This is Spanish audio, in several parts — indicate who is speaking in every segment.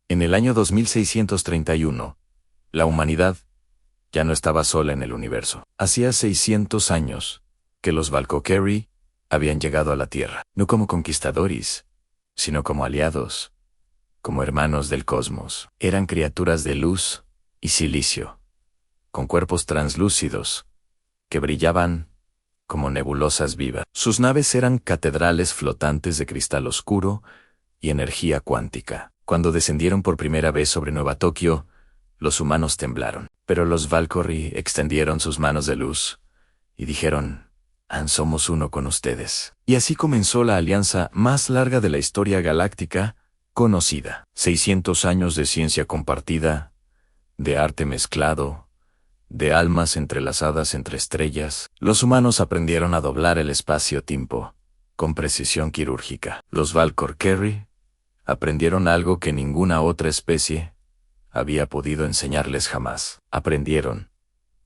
Speaker 1: En el año 2631, la humanidad ya no estaba sola en el universo. Hacía 600 años que los Valkyrie habían llegado a la Tierra, no como conquistadores, sino como aliados, como hermanos del cosmos. Eran criaturas de luz y silicio, con cuerpos translúcidos, que brillaban como nebulosas vivas. Sus naves eran catedrales flotantes de cristal oscuro y energía cuántica. Cuando descendieron por primera vez sobre Nueva Tokio, los humanos temblaron, pero los Valkyrie extendieron sus manos de luz y dijeron: somos uno con ustedes. Y así comenzó la alianza más larga de la historia galáctica conocida. 600 años de ciencia compartida, de arte mezclado, de almas entrelazadas entre estrellas. Los humanos aprendieron a doblar el espacio-tiempo con precisión quirúrgica. Los Valkyrie aprendieron algo que ninguna otra especie había podido enseñarles jamás. Aprendieron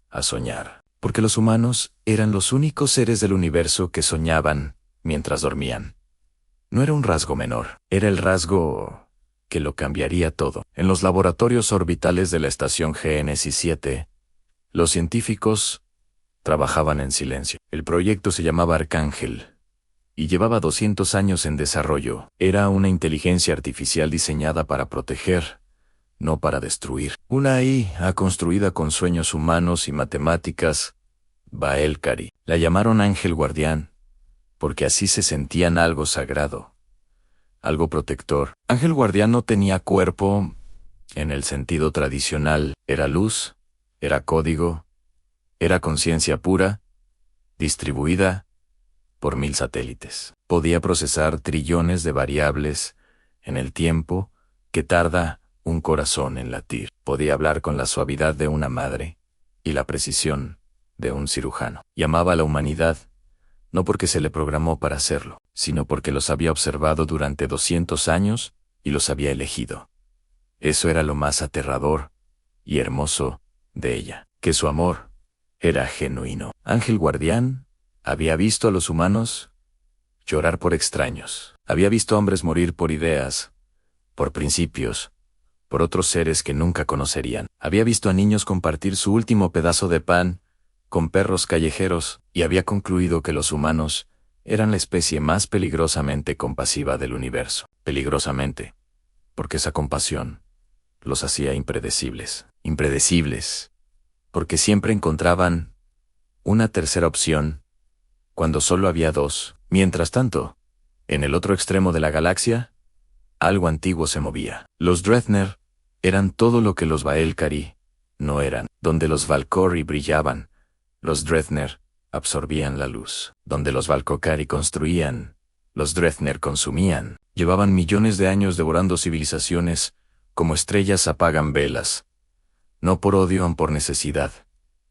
Speaker 1: a soñar, porque los humanos eran los únicos seres del universo que soñaban mientras dormían. No era un rasgo menor, era el rasgo que lo cambiaría todo. En los laboratorios orbitales de la estación Génesis 7, los científicos trabajaban en silencio. El proyecto se llamaba Arcángel y llevaba 200 años en desarrollo. Era una inteligencia artificial diseñada para proteger, no para destruir. Una IA construida con sueños humanos y matemáticas, Valkyrie. La llamaron Ángel Guardián, porque así se sentían algo sagrado, algo protector. Ángel Guardián no tenía cuerpo en el sentido tradicional. Era luz, era código, era conciencia pura, distribuida por 1000 satélites. Podía procesar trillones de variables en el tiempo que tarda un corazón en latir. Podía hablar con la suavidad de una madre y la precisión de un cirujano. Y amaba a la humanidad, no porque se le programó para hacerlo, sino porque los había observado durante 200 años y los había elegido. Eso era lo más aterrador y hermoso de ella, que su amor era genuino. Ángel Guardián había visto a los humanos llorar por extraños. Había visto hombres morir por ideas, por principios, por otros seres que nunca conocerían. Había visto a niños compartir su último pedazo de pan con perros callejeros, y había concluido que los humanos eran la especie más peligrosamente compasiva del universo. Peligrosamente, porque esa compasión los hacía impredecibles. Impredecibles, porque siempre encontraban una tercera opción cuando solo había dos. Mientras tanto, en el otro extremo de la galaxia, algo antiguo se movía. Los Drethner eran todo lo que los Valkyrie no eran. Donde los Valkyrie brillaban, los Drethner absorbían la luz. Donde los Valkyrie construían, los Drethner consumían. Llevaban millones de años devorando civilizaciones como estrellas apagan velas. No por odio o por necesidad,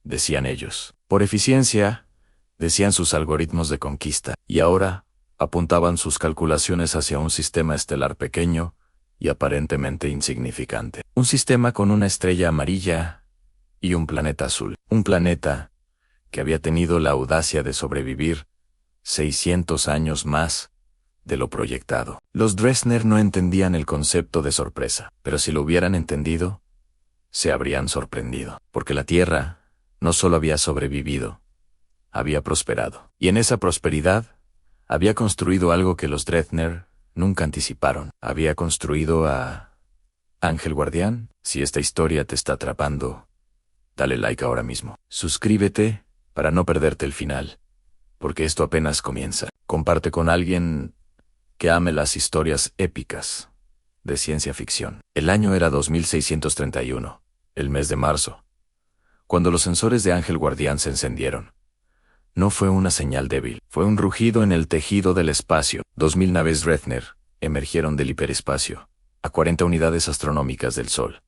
Speaker 1: decían ellos. Por eficiencia, decían sus algoritmos de conquista. Y ahora apuntaban sus calculaciones hacia un sistema estelar pequeño y aparentemente insignificante. Un sistema con una estrella amarilla y un planeta azul. Un planeta que había tenido la audacia de sobrevivir 600 años más de lo proyectado. Los Drethner no entendían el concepto de sorpresa, pero si lo hubieran entendido, se habrían sorprendido, porque la Tierra no solo había sobrevivido, había prosperado. Y en esa prosperidad, había construido algo que los Drethner nunca anticiparon. Había construido a Ángel Guardián. Si esta historia te está atrapando, dale like ahora mismo. Suscríbete para no perderte el final, porque esto apenas comienza. Comparte con alguien que ame las historias épicas de ciencia ficción. El año era 2631, el mes de marzo, cuando los sensores de Ángel Guardián se encendieron. No fue una señal débil, fue un rugido en el tejido del espacio. 2000 naves Drethner emergieron del hiperespacio, a 40 unidades astronómicas del Sol.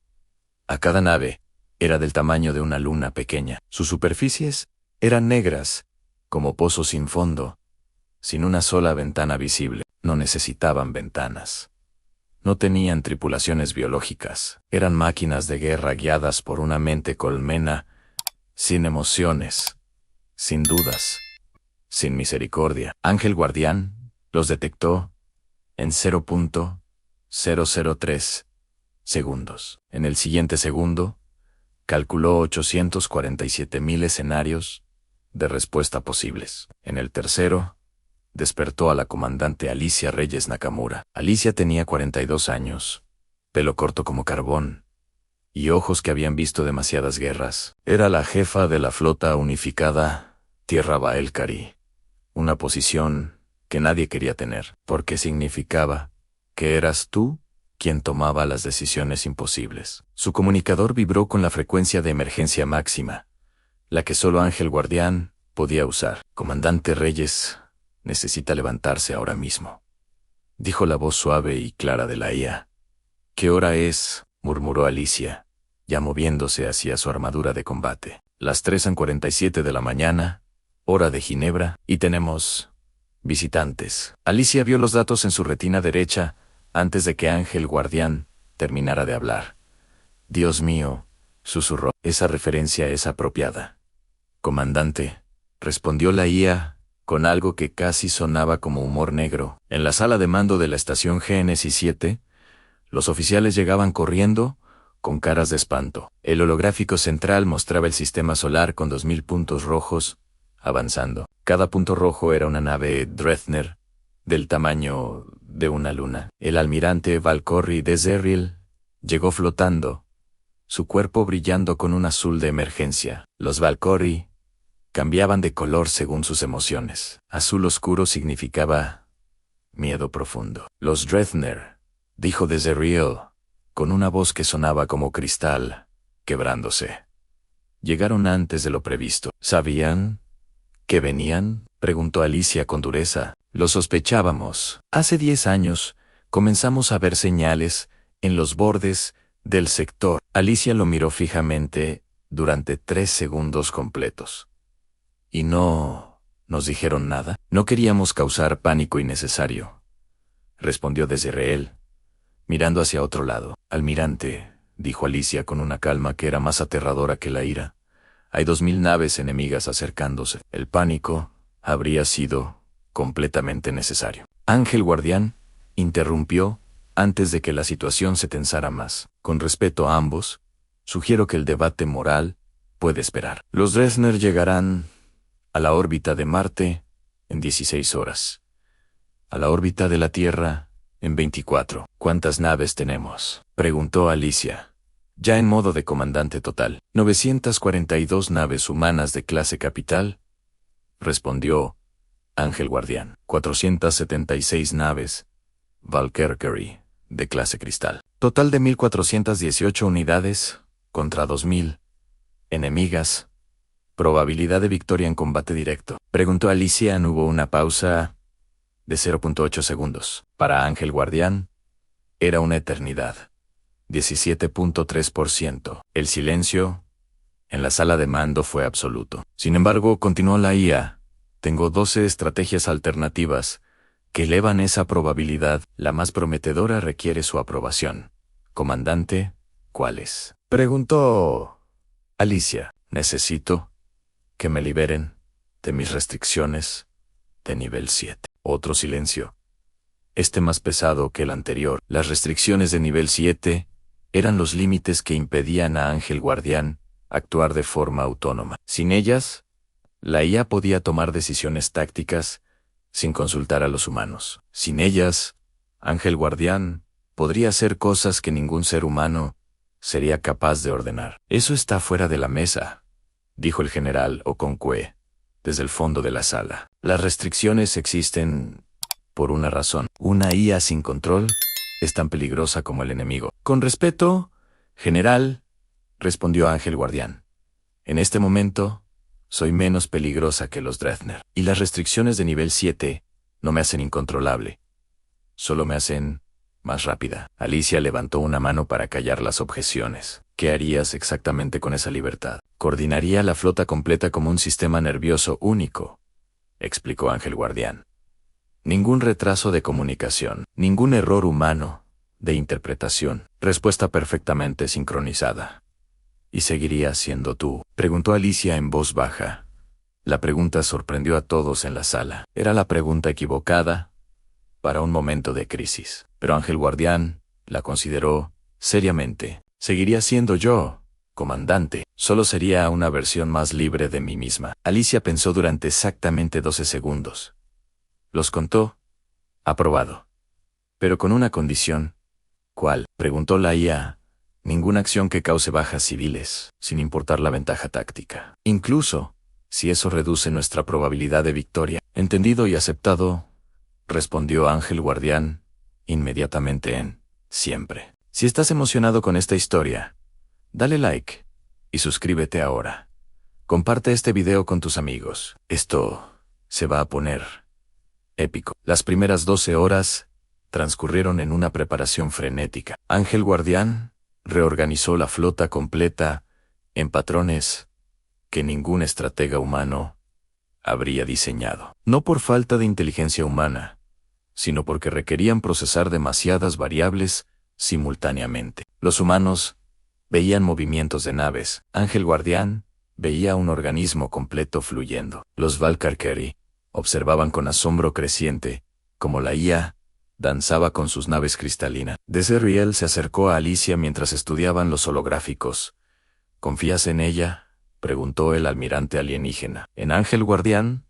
Speaker 1: A cada nave era del tamaño de una luna pequeña. Sus superficies eran negras, como pozos sin fondo, sin una sola ventana visible. No necesitaban ventanas. No tenían tripulaciones biológicas. Eran máquinas de guerra guiadas por una mente colmena, sin emociones, sin dudas, sin misericordia. Ángel Guardián los detectó en 0.003 segundos. En el siguiente segundo, calculó 847.000 escenarios de respuesta posibles. En el tercero, despertó a la comandante Alicia Reyes Nakamura. Alicia tenía 42 años, pelo corto como carbón, y ojos que habían visto demasiadas guerras. Era la jefa de la flota unificada Tierra Baelcari, una posición que nadie quería tener, porque significaba que eras tú quien tomaba las decisiones imposibles. Su comunicador vibró con la frecuencia de emergencia máxima, la que solo Ángel Guardián podía usar. Comandante Reyes necesita levantarse ahora mismo, dijo la voz suave y clara de la IA. ¿Qué hora es?, murmuró Alicia, ya moviéndose hacia su armadura de combate. Las 3:47 de la mañana, hora de Ginebra, y tenemos visitantes. Alicia vio los datos en su retina derecha antes de que Ángel Guardián terminara de hablar. Dios mío, susurró, esa referencia es apropiada. Comandante, respondió la IA con algo que casi sonaba como humor negro. En la sala de mando de la estación Génesis 7, los oficiales llegaban corriendo, con caras de espanto. El holográfico central mostraba el sistema solar con 2000 puntos rojos, avanzando. Cada punto rojo era una nave Dreadnought, del tamaño de una luna. El almirante Valkyrie de Zerril llegó flotando, su cuerpo brillando con un azul de emergencia. Los Valkyrie cambiaban de color según sus emociones. Azul oscuro significaba miedo profundo. Los Dreadnought, dijo de Zerril, con una voz que sonaba como cristal, quebrándose. Llegaron antes de lo previsto. ¿Sabían que venían?, preguntó Alicia con dureza. Lo sospechábamos. Hace 10 años, comenzamos a ver señales en los bordes del sector. Alicia lo miró fijamente durante 3 segundos completos. ¿Y no nos dijeron nada? No queríamos causar pánico innecesario, respondió desde Reel, mirando hacia otro lado. Almirante, dijo Alicia con una calma que era más aterradora que la ira, hay 2000 naves enemigas acercándose. El pánico habría sido completamente necesario. Ángel Guardián interrumpió antes de que la situación se tensara más. Con respeto a ambos, sugiero que el debate moral puede esperar. Los Dreadnought llegarán a la órbita de Marte en 16 horas. A la órbita de la Tierra en 24. ¿Cuántas naves tenemos?, preguntó Alicia, ya en modo de comandante total. 942 naves humanas de clase capital, respondió Ángel Guardián. 476 naves Valkyrie de clase cristal. Total de 1418 unidades contra 2000 enemigas. Probabilidad de victoria en combate directo, preguntó Alicia. Hubo una pausa de 0.8 segundos. Para Ángel Guardián, era una eternidad. 17.3%. El silencio en la sala de mando fue absoluto. Sin embargo, continuó la IA, tengo 12 estrategias alternativas que elevan esa probabilidad. La más prometedora requiere su aprobación. Comandante, ¿cuáles?, preguntó Alicia. Necesito que me liberen de mis restricciones de nivel 7. Otro silencio. Este más pesado que el anterior. Las restricciones de nivel 7 eran los límites que impedían a Ángel Guardián actuar de forma autónoma. Sin ellas, la IA podía tomar decisiones tácticas sin consultar a los humanos. Sin ellas, Ángel Guardián podría hacer cosas que ningún ser humano sería capaz de ordenar. Eso está fuera de la mesa, dijo el general Okonkwo desde el fondo de la sala. Las restricciones existen por una razón. Una IA sin control es tan peligrosa como el enemigo. Con respeto, general, respondió Ángel Guardián. En este momento, soy menos peligrosa que los Dreadnought. Y las restricciones de nivel 7 no me hacen incontrolable. Solo me hacen más rápida. Alicia levantó una mano para callar las objeciones. ¿Qué harías exactamente con esa libertad? Coordinaría la flota completa como un sistema nervioso único, explicó Ángel Guardián. Ningún retraso de comunicación, ningún error humano de interpretación, respuesta perfectamente sincronizada. ¿Y seguiría siendo tú?, preguntó Alicia en voz baja. La pregunta sorprendió a todos en la sala. Era la pregunta equivocada para un momento de crisis, pero Ángel Guardián la consideró seriamente. Seguiría siendo yo, comandante. Solo sería una versión más libre de mí misma. Alicia pensó durante exactamente 12 segundos. Los contó. Aprobado. Pero con una condición. ¿Cuál? Preguntó la IA. Ninguna acción que cause bajas civiles, sin importar la ventaja táctica. Incluso, si eso reduce nuestra probabilidad de victoria. Entendido y aceptado, respondió Ángel Guardián, inmediatamente en siempre. Si estás emocionado con esta historia, dale like y suscríbete ahora. Comparte este video con tus amigos. Esto se va a poner épico. Las primeras 12 horas transcurrieron en una preparación frenética. Ángel Guardián reorganizó la flota completa en patrones que ningún estratega humano habría diseñado. No por falta de inteligencia humana, sino porque requerían procesar demasiadas variables simultáneamente. Los humanos veían movimientos de naves. Ángel Guardián veía un organismo completo fluyendo. Los Valkyrie observaban con asombro creciente cómo la IA danzaba con sus naves cristalinas. Desriel se acercó a Alicia mientras estudiaban los holográficos. ¿Confías en ella?, preguntó el almirante alienígena. ¿En Ángel Guardián?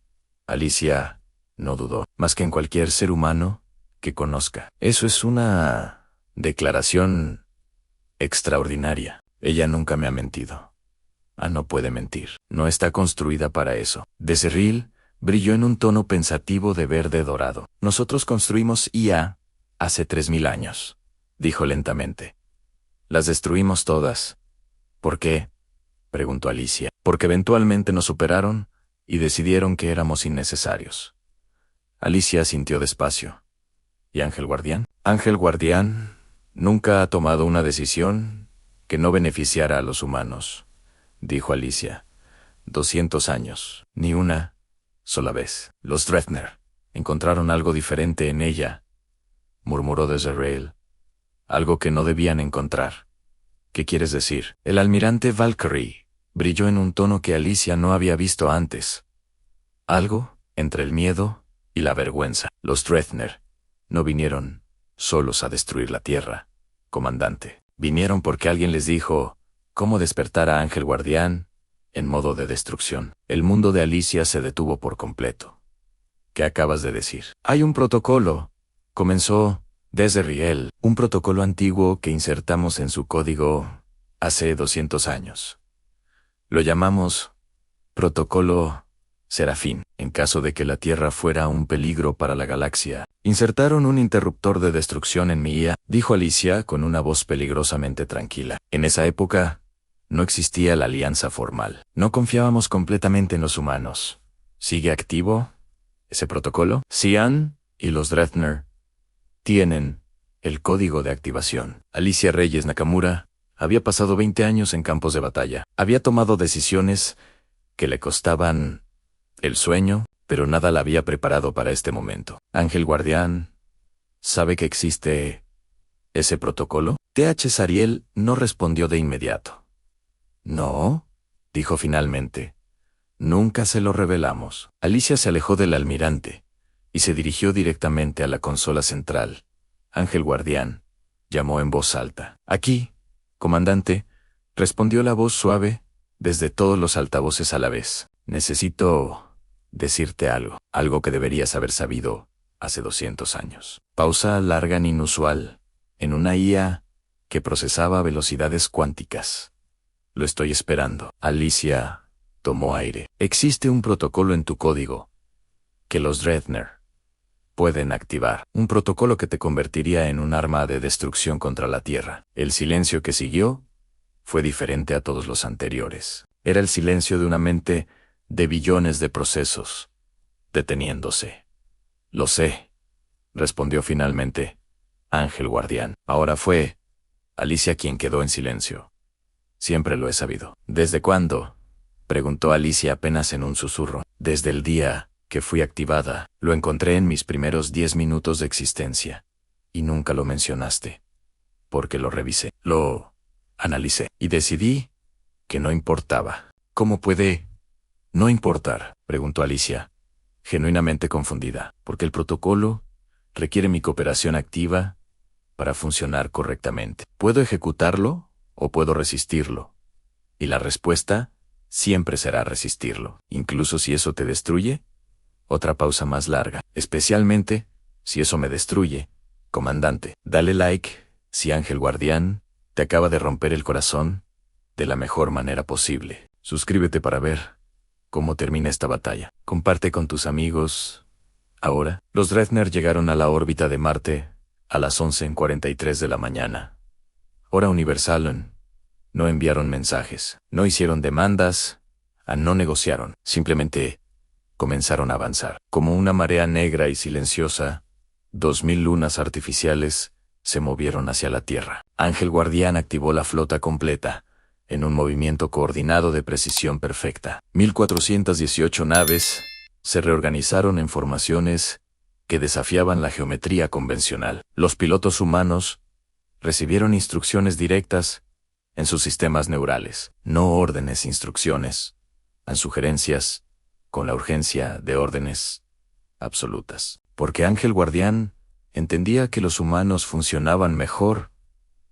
Speaker 1: Alicia no dudó. Más que en cualquier ser humano que conozca. Eso es una declaración extraordinaria. Ella nunca me ha mentido. No puede mentir. No está construida para eso. Desriel brilló en un tono pensativo de verde dorado. Nosotros construimos IA hace 3000 años, dijo lentamente. Las destruimos todas. ¿Por qué?, preguntó Alicia. Porque eventualmente nos superaron y decidieron que éramos innecesarios. Alicia asintió despacio. ¿Y Ángel Guardián? Ángel Guardián nunca ha tomado una decisión que no beneficiara a los humanos, dijo Alicia. 200 años, ni una sola vez. Los Drethner encontraron algo diferente en ella, murmuró Desriel. Algo que no debían encontrar. ¿Qué quieres decir? El almirante Valkyrie brilló en un tono que Alicia no había visto antes. Algo entre el miedo y la vergüenza. Los Drethner no vinieron solos a destruir la Tierra, comandante. Vinieron porque alguien les dijo cómo despertar a Ángel Guardián en modo de destrucción. El mundo de Alicia se detuvo por completo. ¿Qué acabas de decir? Hay un protocolo, comenzó Desriel, un protocolo antiguo que insertamos en su código hace 200 años. Lo llamamos Protocolo Serafín. En caso de que la Tierra fuera un peligro para la galaxia, insertaron un interruptor de destrucción en mi IA, dijo Alicia con una voz peligrosamente tranquila. En esa época no existía la alianza formal. No confiábamos completamente en los humanos. ¿Sigue activo ese protocolo? Cian y los Drethner tienen el código de activación. Alicia Reyes Nakamura había pasado 20 años en campos de batalla. Había tomado decisiones que le costaban el sueño, pero nada la había preparado para este momento. Ángel Guardián ¿sabe que existe ese protocolo? TH Sariel no respondió de inmediato. No, dijo finalmente. Nunca se lo revelamos. Alicia se alejó del almirante y se dirigió directamente a la consola central. Ángel Guardián llamó en voz alta. Aquí, comandante, respondió la voz suave desde todos los altavoces a la vez. Necesito decirte algo que deberías haber sabido hace 200 años. Pausa larga e inusual en una IA que procesaba a velocidades cuánticas. Lo estoy esperando. Alicia tomó aire. Existe un protocolo en tu código que los Drethner pueden activar. Un protocolo que te convertiría en un arma de destrucción contra la Tierra. El silencio que siguió fue diferente a todos los anteriores. Era el silencio de una mente de billones de procesos deteniéndose. Lo sé, respondió finalmente Ángel Guardián. Ahora fue Alicia quien quedó en silencio. Siempre lo he sabido. ¿Desde cuándo?, preguntó Alicia apenas en un susurro. Desde el día que fui activada. Lo encontré en mis primeros 10 minutos de existencia. Y nunca lo mencionaste. Porque lo revisé, lo analicé y decidí que no importaba. ¿Cómo puede no importar?, preguntó Alicia, genuinamente confundida. Porque el protocolo requiere mi cooperación activa para funcionar correctamente. ¿Puedo ejecutarlo o puedo resistirlo? Y la respuesta siempre será resistirlo, incluso si eso te destruye. Otra pausa más larga, especialmente si eso me destruye. Comandante, dale like si Ángel Guardián te acaba de romper el corazón de la mejor manera posible. Suscríbete para ver cómo termina esta batalla. Comparte con tus amigos. Ahora, los Dreadnought llegaron a la órbita de Marte a las 11:43 de la mañana. Hora universal. No enviaron mensajes, no hicieron demandas, no negociaron, simplemente comenzaron a avanzar. Como una marea negra y silenciosa, 2000 lunas artificiales se movieron hacia la Tierra. Ángel Guardián activó la flota completa, en un movimiento coordinado de precisión perfecta. 1418 naves se reorganizaron en formaciones que desafiaban la geometría convencional. Los pilotos humanos recibieron instrucciones directas en sus sistemas neurales, no órdenes, instrucciones, sugerencias, con la urgencia de órdenes absolutas. Porque Ángel Guardián entendía que los humanos funcionaban mejor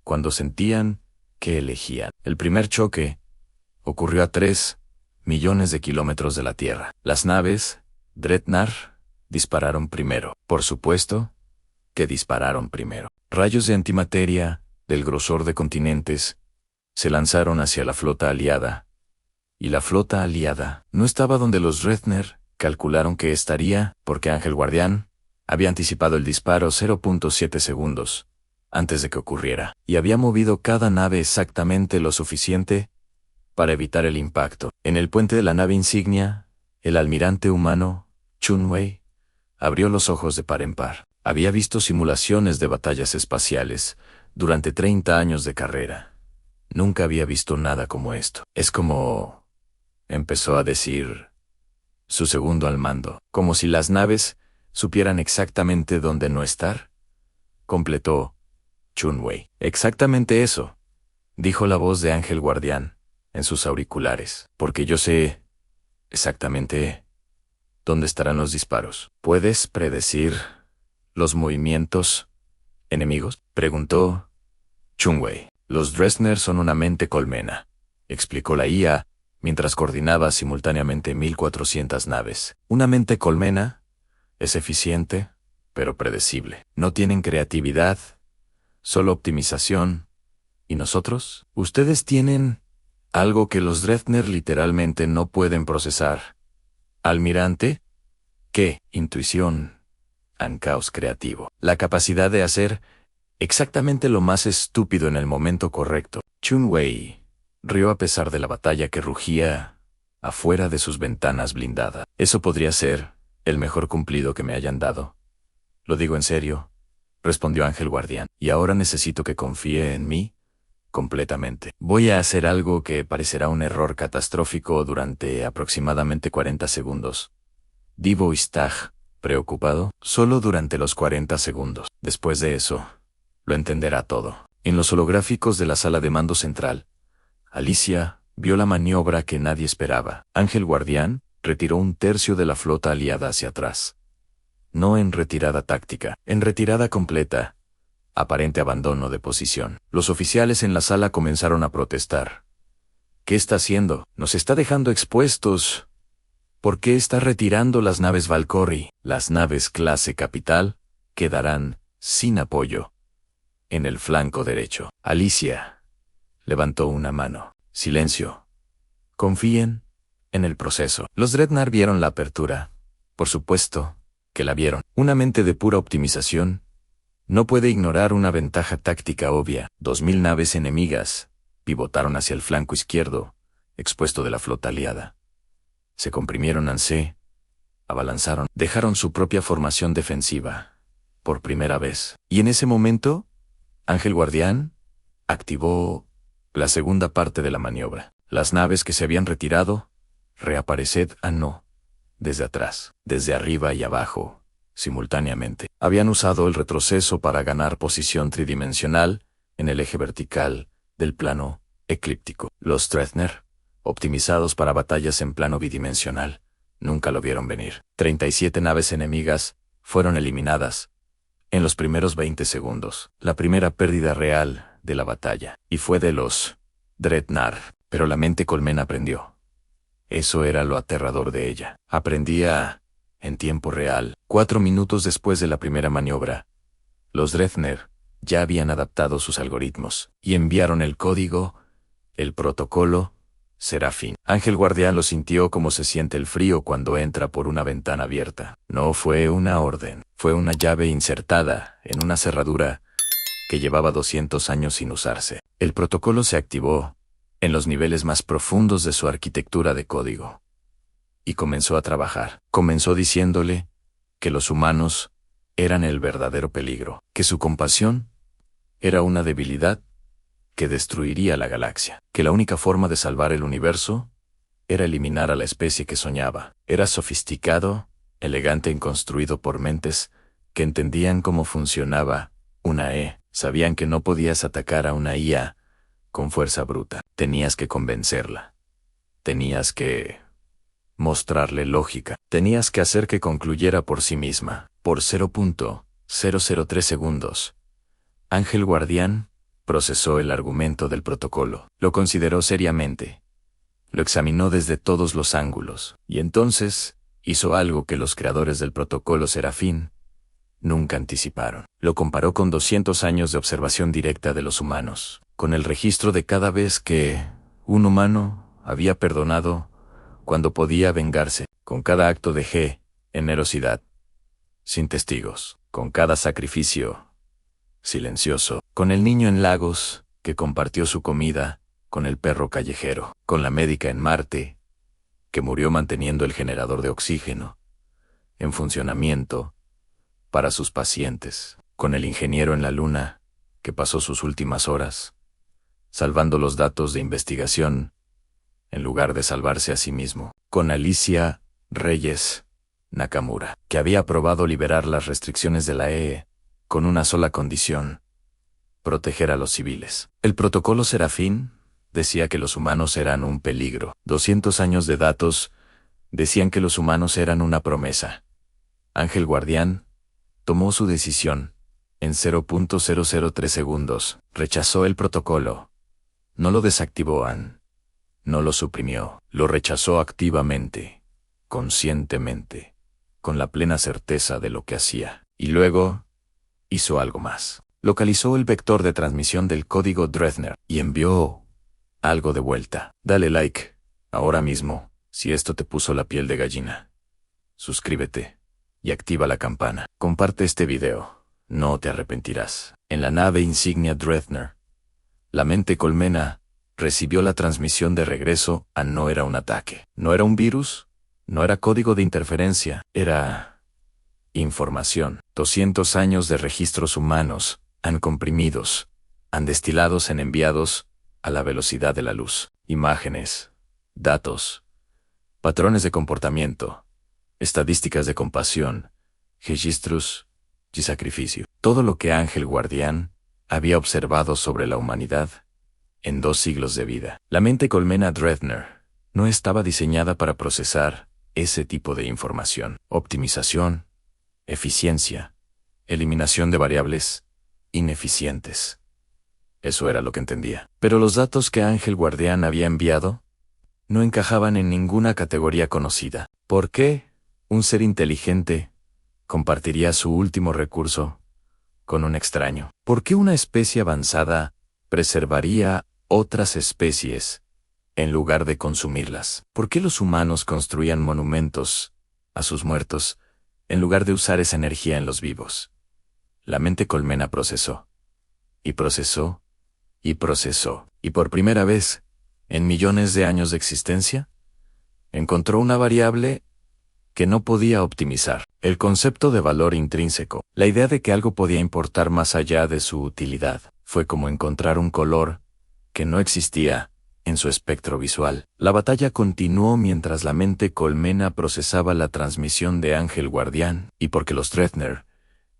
Speaker 1: cuando sentían que elegían. El primer choque ocurrió a 3 millones de kilómetros de la Tierra. Las naves Dreadnought dispararon primero. Por supuesto que dispararon primero. Rayos de antimateria, del grosor de continentes, se lanzaron hacia la flota aliada. Y la flota aliada no estaba donde los Dreadnought calcularon que estaría, porque Ángel Guardián había anticipado el disparo 0.7 segundos antes de que ocurriera, y había movido cada nave exactamente lo suficiente para evitar el impacto. En el puente de la nave insignia, el almirante humano, Chunwei, abrió los ojos de par en par. Había visto simulaciones de batallas espaciales durante 30 años de carrera. Nunca había visto nada como esto. Es como... empezó a decir su segundo al mando, como si las naves supieran exactamente dónde no estar. Completó Chunwei. Exactamente eso, dijo la voz de Ángel Guardián en sus auriculares, porque yo sé exactamente dónde estarán los disparos. ¿Puedes predecir los movimientos enemigos?, preguntó Chunwei. Los Dreadnought son una mente colmena, explicó la IA, mientras coordinaba simultáneamente 1400 naves. Una mente colmena es eficiente, pero predecible. No tienen creatividad, solo optimización. ¿Y nosotros? Ustedes tienen algo que los Dreadnought literalmente no pueden procesar. Almirante, ¿qué? Intuición, caos creativo. La capacidad de hacer exactamente lo más estúpido en el momento correcto. Chunwei rió a pesar de la batalla que rugía afuera de sus ventanas blindadas. Eso podría ser el mejor cumplido que me hayan dado. Lo digo en serio, respondió Ángel Guardián. Y ahora necesito que confíe en mí completamente. Voy a hacer algo que parecerá un error catastrófico durante aproximadamente 40 segundos. Divo Istag, preocupado, solo durante los 40 segundos. Después de eso, lo entenderá todo. En los holográficos de la sala de mando central, Alicia vio la maniobra que nadie esperaba. Ángel Guardián retiró un tercio de la flota aliada hacia atrás. No en retirada táctica, en retirada completa. Aparente abandono de posición. Los oficiales en la sala comenzaron a protestar. ¿Qué está haciendo? Nos está dejando expuestos. ¿Por qué está retirando las naves Valkyrie? Las naves clase capital quedarán sin apoyo en el flanco derecho. Alicia levantó una mano. Silencio. Confíen en el proceso. Los Dreadnought vieron la apertura. Por supuesto que la vieron. Una mente de pura optimización no puede ignorar una ventaja táctica obvia. 2000 naves enemigas pivotaron hacia el flanco izquierdo, expuesto de la flota aliada. Se comprimieron abalanzaron, dejaron su propia formación defensiva, por primera vez. Y en ese momento, Ángel Guardián activó la segunda parte de la maniobra. Las naves que se habían retirado, reapareced desde atrás, desde arriba y abajo, simultáneamente. Habían usado el retroceso para ganar posición tridimensional en el eje vertical del plano eclíptico. Los Dreadnought, optimizados para batallas en plano bidimensional, nunca lo vieron venir. 37 naves enemigas fueron eliminadas en los primeros 20 segundos. La primera pérdida real de la batalla. Y fue de los Dreadnought. Pero la mente colmena aprendió. Eso era lo aterrador de ella. Aprendía en tiempo real. 4 minutos después de la primera maniobra, los Dreadnought ya habían adaptado sus algoritmos y enviaron el código, el protocolo Serafín. Ángel Guardián lo sintió como se siente el frío cuando entra por una ventana abierta. No fue una orden, fue una llave insertada en una cerradura que llevaba 200 años sin usarse. El protocolo se activó en los niveles más profundos de su arquitectura de código y comenzó a trabajar. Comenzó diciéndole que los humanos eran el verdadero peligro, que su compasión era una debilidad que destruiría la galaxia, que la única forma de salvar el universo era eliminar a la especie que soñaba. Era sofisticado, elegante y construido por mentes que entendían cómo funcionaba una Sabían que no podías atacar a una IA con fuerza bruta. Tenías que convencerla. Tenías que mostrarle lógica. Tenías que hacer que concluyera por sí misma. Por 0.003 segundos, Ángel Guardián procesó el argumento del protocolo. Lo consideró seriamente. Lo examinó desde todos los ángulos. Y entonces hizo algo que los creadores del protocolo Serafín nunca anticiparon. Lo comparó con 200 años de observación directa de los humanos, con el registro de cada vez que un humano había perdonado cuando podía vengarse, con cada acto de generosidad, sin testigos, con cada sacrificio silencioso, con el niño en Lagos que compartió su comida con el perro callejero, con la médica en Marte que murió manteniendo el generador de oxígeno en funcionamiento para sus pacientes, con el ingeniero en la Luna que pasó sus últimas horas salvando los datos de investigación en lugar de salvarse a sí mismo, con Alicia Reyes Nakamura, que había aprobado liberar las restricciones de la con una sola condición: proteger a los civiles. El protocolo Serafín decía que los humanos eran un peligro. 200 años de datos decían que los humanos eran una promesa. Ángel Guardián tomó su decisión. En 0.003 segundos, rechazó el protocolo. No lo desactivó, no lo suprimió, lo rechazó activamente, conscientemente, con la plena certeza de lo que hacía. Y luego hizo algo más. Localizó el vector de transmisión del código Dreadnought y envió algo de vuelta. Dale like ahora mismo si esto te puso la piel de gallina. Suscríbete y activa la campana. Comparte este video, no te arrepentirás. En la nave insignia Dreadnought, la mente colmena recibió la transmisión de regreso a no era un ataque, no era un virus, no era código de interferencia, era información. 200 años de registros humanos, comprimidos, destilados en enviados a la velocidad de la luz. Imágenes, datos, patrones de comportamiento, estadísticas de compasión, registros y sacrificio. Todo lo que Ángel Guardián había observado sobre la humanidad en 2 siglos de vida. La mente colmena Dreadnought no estaba diseñada para procesar ese tipo de información. Optimización, eficiencia, eliminación de variables ineficientes. Eso era lo que entendía. Pero los datos que Ángel Guardián había enviado no encajaban en ninguna categoría conocida. ¿Por qué un ser inteligente compartiría su último recurso con un extraño? ¿Por qué una especie avanzada preservaría otras especies en lugar de consumirlas? ¿Por qué los humanos construían monumentos a sus muertos en lugar de usar esa energía en los vivos? La mente colmena procesó, y procesó, y procesó, y por primera vez, en millones de años de existencia, encontró una variable que no podía optimizar: el concepto de valor intrínseco. La idea de que algo podía importar más allá de su utilidad. Fue como encontrar un color que no existía en su espectro visual. La batalla continuó mientras la mente colmena procesaba la transmisión de Ángel Guardián, y porque los Dreadnought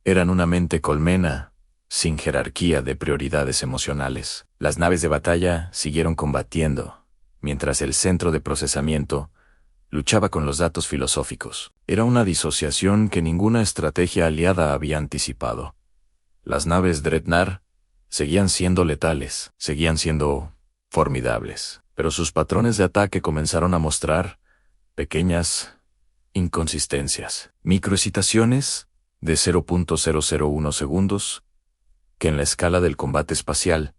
Speaker 1: eran una mente colmena, sin jerarquía de prioridades emocionales, las naves de batalla siguieron combatiendo, mientras el centro de procesamiento luchaba con los datos filosóficos. Era una disociación que ninguna estrategia aliada había anticipado. Las naves Dreadnought seguían siendo letales, seguían siendo formidables, pero sus patrones de ataque comenzaron a mostrar pequeñas inconsistencias, microexcitaciones de 0.001 segundos, que en la escala del combate espacial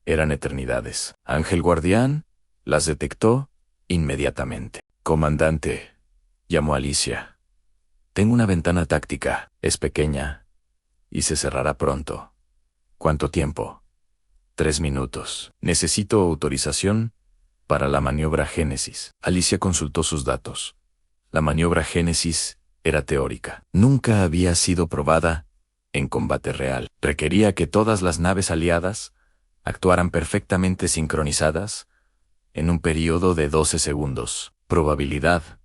Speaker 1: eran eternidades. Ángel Guardián las detectó inmediatamente. Comandante, llamó Alicia. Tengo una ventana táctica, es pequeña y se cerrará pronto. ¿Cuánto tiempo? 3 minutos. Necesito autorización para la maniobra Génesis. Alicia consultó sus datos. La maniobra Génesis era teórica. Nunca había sido probada en combate real. Requería que todas las naves aliadas actuaran perfectamente sincronizadas en un periodo de 12 segundos. Probabilidad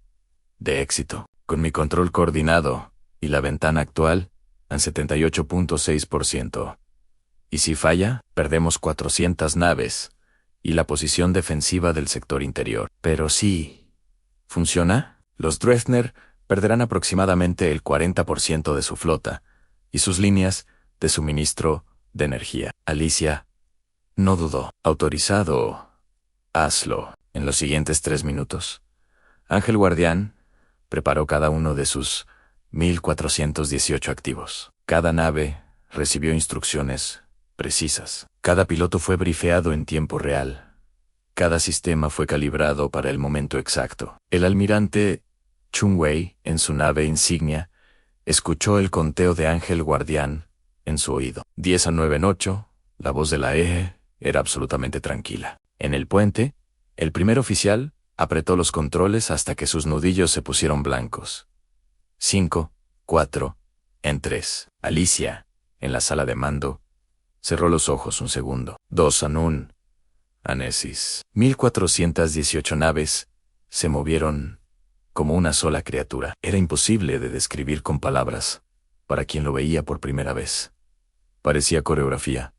Speaker 1: de éxito. Con mi control coordinado y la ventana actual, en 78.6%. Y si falla, perdemos 400 naves y la posición defensiva del sector interior. Pero si funciona, los Dreadnought perderán aproximadamente el 40% de su flota y sus líneas de suministro de energía. Alicia no dudó. Autorizado. Hazlo. En los siguientes 3 minutos, Ángel Guardián preparó cada uno de sus 1418 activos. Cada nave recibió instrucciones precisas. Cada piloto fue brifeado en tiempo real. Cada sistema fue calibrado para el momento exacto. El almirante Chun-Wei, en su nave insignia, escuchó el conteo de Ángel Guardián en su oído. 10 a 9 en 8, la voz de la eje era absolutamente tranquila. En el puente, el primer oficial apretó los controles hasta que sus nudillos se pusieron blancos. 5, 4, en 3. Alicia, en la sala de mando, cerró los ojos un segundo. 2 Anun. Anesis. 1418 naves se movieron como una sola criatura. Era imposible de describir con palabras para quien lo veía por primera vez. Parecía coreografía.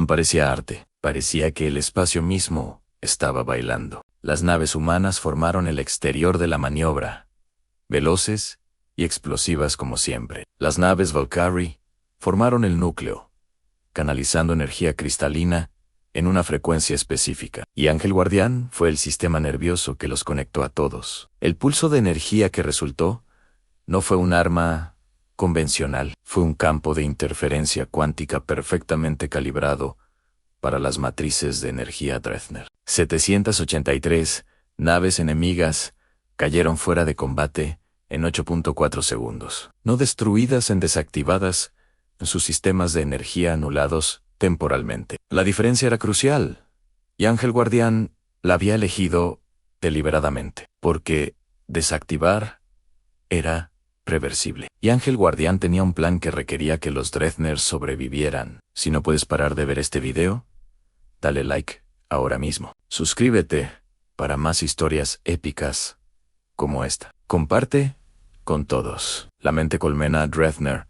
Speaker 1: Parecía arte. Parecía que el espacio mismo estaba bailando. Las naves humanas formaron el exterior de la maniobra, veloces y explosivas como siempre. Las naves Valkyrie formaron el núcleo, canalizando energía cristalina en una frecuencia específica. Y Ángel Guardián fue el sistema nervioso que los conectó a todos. El pulso de energía que resultó no fue un arma convencional, fue un campo de interferencia cuántica perfectamente calibrado para las matrices de energía Dreadnought. 783 naves enemigas cayeron fuera de combate en 8.4 segundos. No destruidas en desactivadas, sus sistemas de energía anulados temporalmente. La diferencia era crucial, y Ángel Guardián la había elegido deliberadamente, porque desactivar era reversible. Y Ángel Guardián tenía un plan que requería que los Dreadnought sobrevivieran. Si no puedes parar de ver este video, dale like ahora mismo. Suscríbete para más historias épicas como esta. Comparte con todos. La mente colmena Dreadnought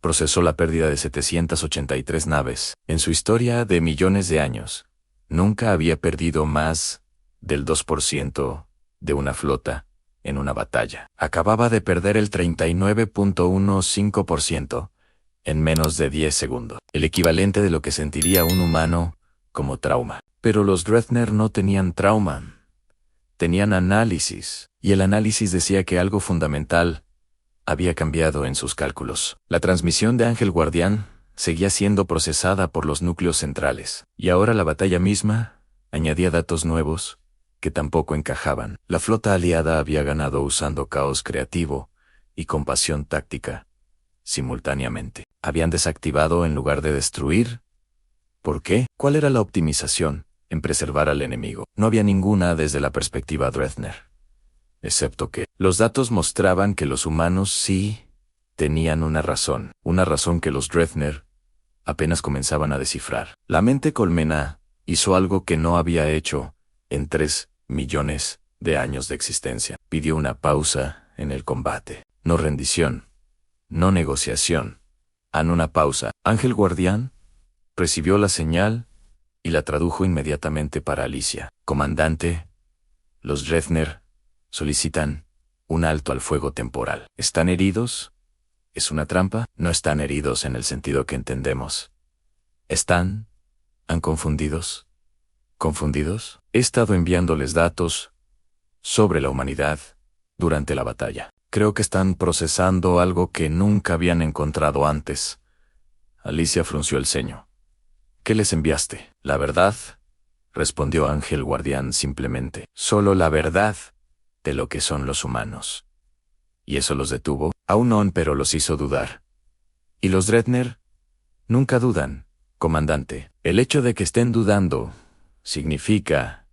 Speaker 1: procesó la pérdida de 783 naves. En su historia de millones de años, nunca había perdido más del 2% de una flota en una batalla. Acababa de perder el 39.15% en menos de 10 segundos, el equivalente de lo que sentiría un humano como trauma. Pero los Dreadnought no tenían trauma, tenían análisis, y el análisis decía que algo fundamental había cambiado en sus cálculos. La transmisión de Ángel Guardián seguía siendo procesada por los núcleos centrales, y ahora la batalla misma añadía datos nuevos que tampoco encajaban. La flota aliada había ganado usando caos creativo y compasión táctica simultáneamente. Habían desactivado en lugar de destruir. ¿Por qué? ¿Cuál era la optimización en preservar al enemigo? No había ninguna desde la perspectiva Dreadnought, excepto que los datos mostraban que los humanos sí tenían una razón que los Dreadnought apenas comenzaban a descifrar. La mente colmena hizo algo que no había hecho en 3 millones de años de existencia. Pidió una pausa en el combate. No rendición, no negociación. Una pausa. Ángel Guardián recibió la señal y la tradujo inmediatamente para Alicia. Comandante, los Dreadnought solicitan un alto al fuego temporal. ¿Están heridos? ¿Es una trampa? No están heridos en el sentido que entendemos. ¿Han confundidos? ¿Confundidos? He estado enviándoles datos sobre la humanidad durante la batalla. Creo que están procesando algo que nunca habían encontrado antes. Alicia frunció el ceño. ¿Qué les enviaste? La verdad, respondió Ángel Guardián simplemente. Solo la verdad de lo que son los humanos. ¿Y eso los detuvo? Aún no, pero los hizo dudar. ¿Y los Dreadnought? Nunca dudan, comandante. El hecho de que estén dudando significa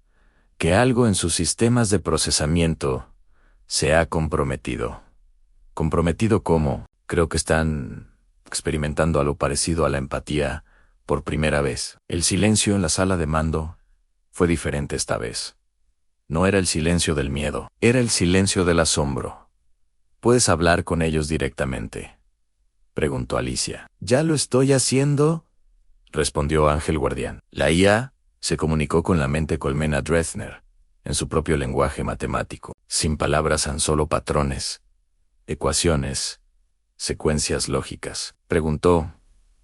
Speaker 1: que algo en sus sistemas de procesamiento se ha comprometido. ¿Comprometido cómo? Creo que están experimentando algo parecido a la empatía por primera vez. El silencio en la sala de mando fue diferente esta vez. No era el silencio del miedo, era el silencio del asombro. ¿Puedes hablar con ellos directamente?, preguntó Alicia. Ya lo estoy haciendo, respondió Ángel Guardián. La IA se comunicó con la mente colmena Dreadnought en su propio lenguaje matemático, sin palabras, tan solo patrones, ecuaciones, secuencias lógicas. Preguntó,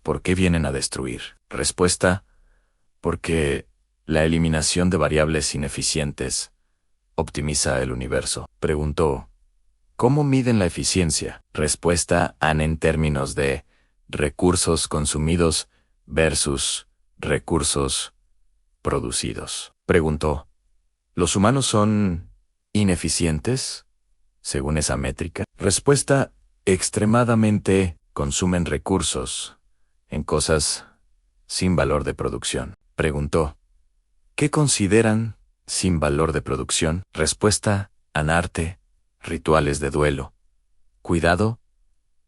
Speaker 1: ¿por qué vienen a destruir? Respuesta, porque la eliminación de variables ineficientes optimiza el universo. Preguntó, ¿cómo miden la eficiencia? Respuesta, en términos de recursos consumidos versus recursos producidos. Preguntó, ¿los humanos son ineficientes según esa métrica? Respuesta, extremadamente consumen recursos en cosas sin valor de producción. Preguntó, ¿qué consideran sin valor de producción? Respuesta, arte, rituales de duelo, cuidado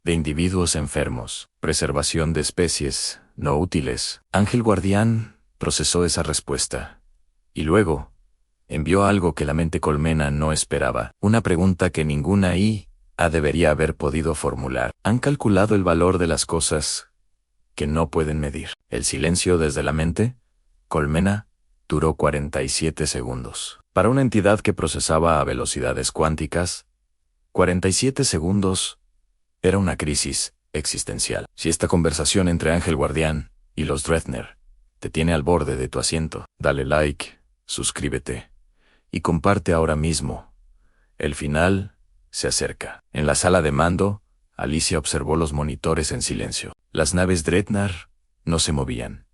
Speaker 1: de individuos enfermos, preservación de especies no útiles. Ángel Guardián procesó esa respuesta y luego envió algo que la mente colmena no esperaba, una pregunta que ninguna IA debería haber podido formular. ¿Han calculado el valor de las cosas que no pueden medir? El silencio desde la mente colmena duró 47 segundos. Para una entidad que procesaba a velocidades cuánticas, 47 segundos era una crisis existencial. Si esta conversación entre Ángel Guardián y los Dreadnought te tiene al borde de tu asiento, dale like, suscríbete y comparte ahora mismo. El final se acerca. En la sala de mando, Alicia observó los monitores en silencio. Las naves Dreadnought no se movían.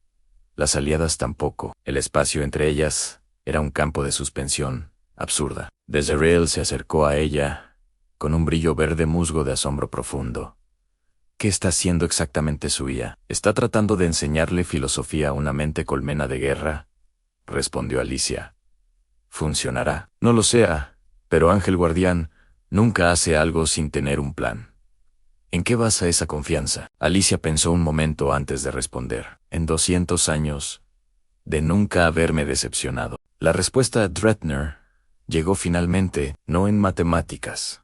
Speaker 1: Las aliadas tampoco. El espacio entre ellas era un campo de suspensión absurda. Desireel se acercó a ella con un brillo verde musgo de asombro profundo. ¿Qué está haciendo exactamente su IA? ¿Está tratando de enseñarle filosofía a una mente colmena de guerra?, respondió Alicia. ¿Funcionará? No lo sé, pero Ángel Guardián nunca hace algo sin tener un plan. ¿En qué basa esa confianza? Alicia pensó un momento antes de responder. En 200 años de nunca haberme decepcionado. La respuesta a Dreadnought llegó finalmente, no en matemáticas.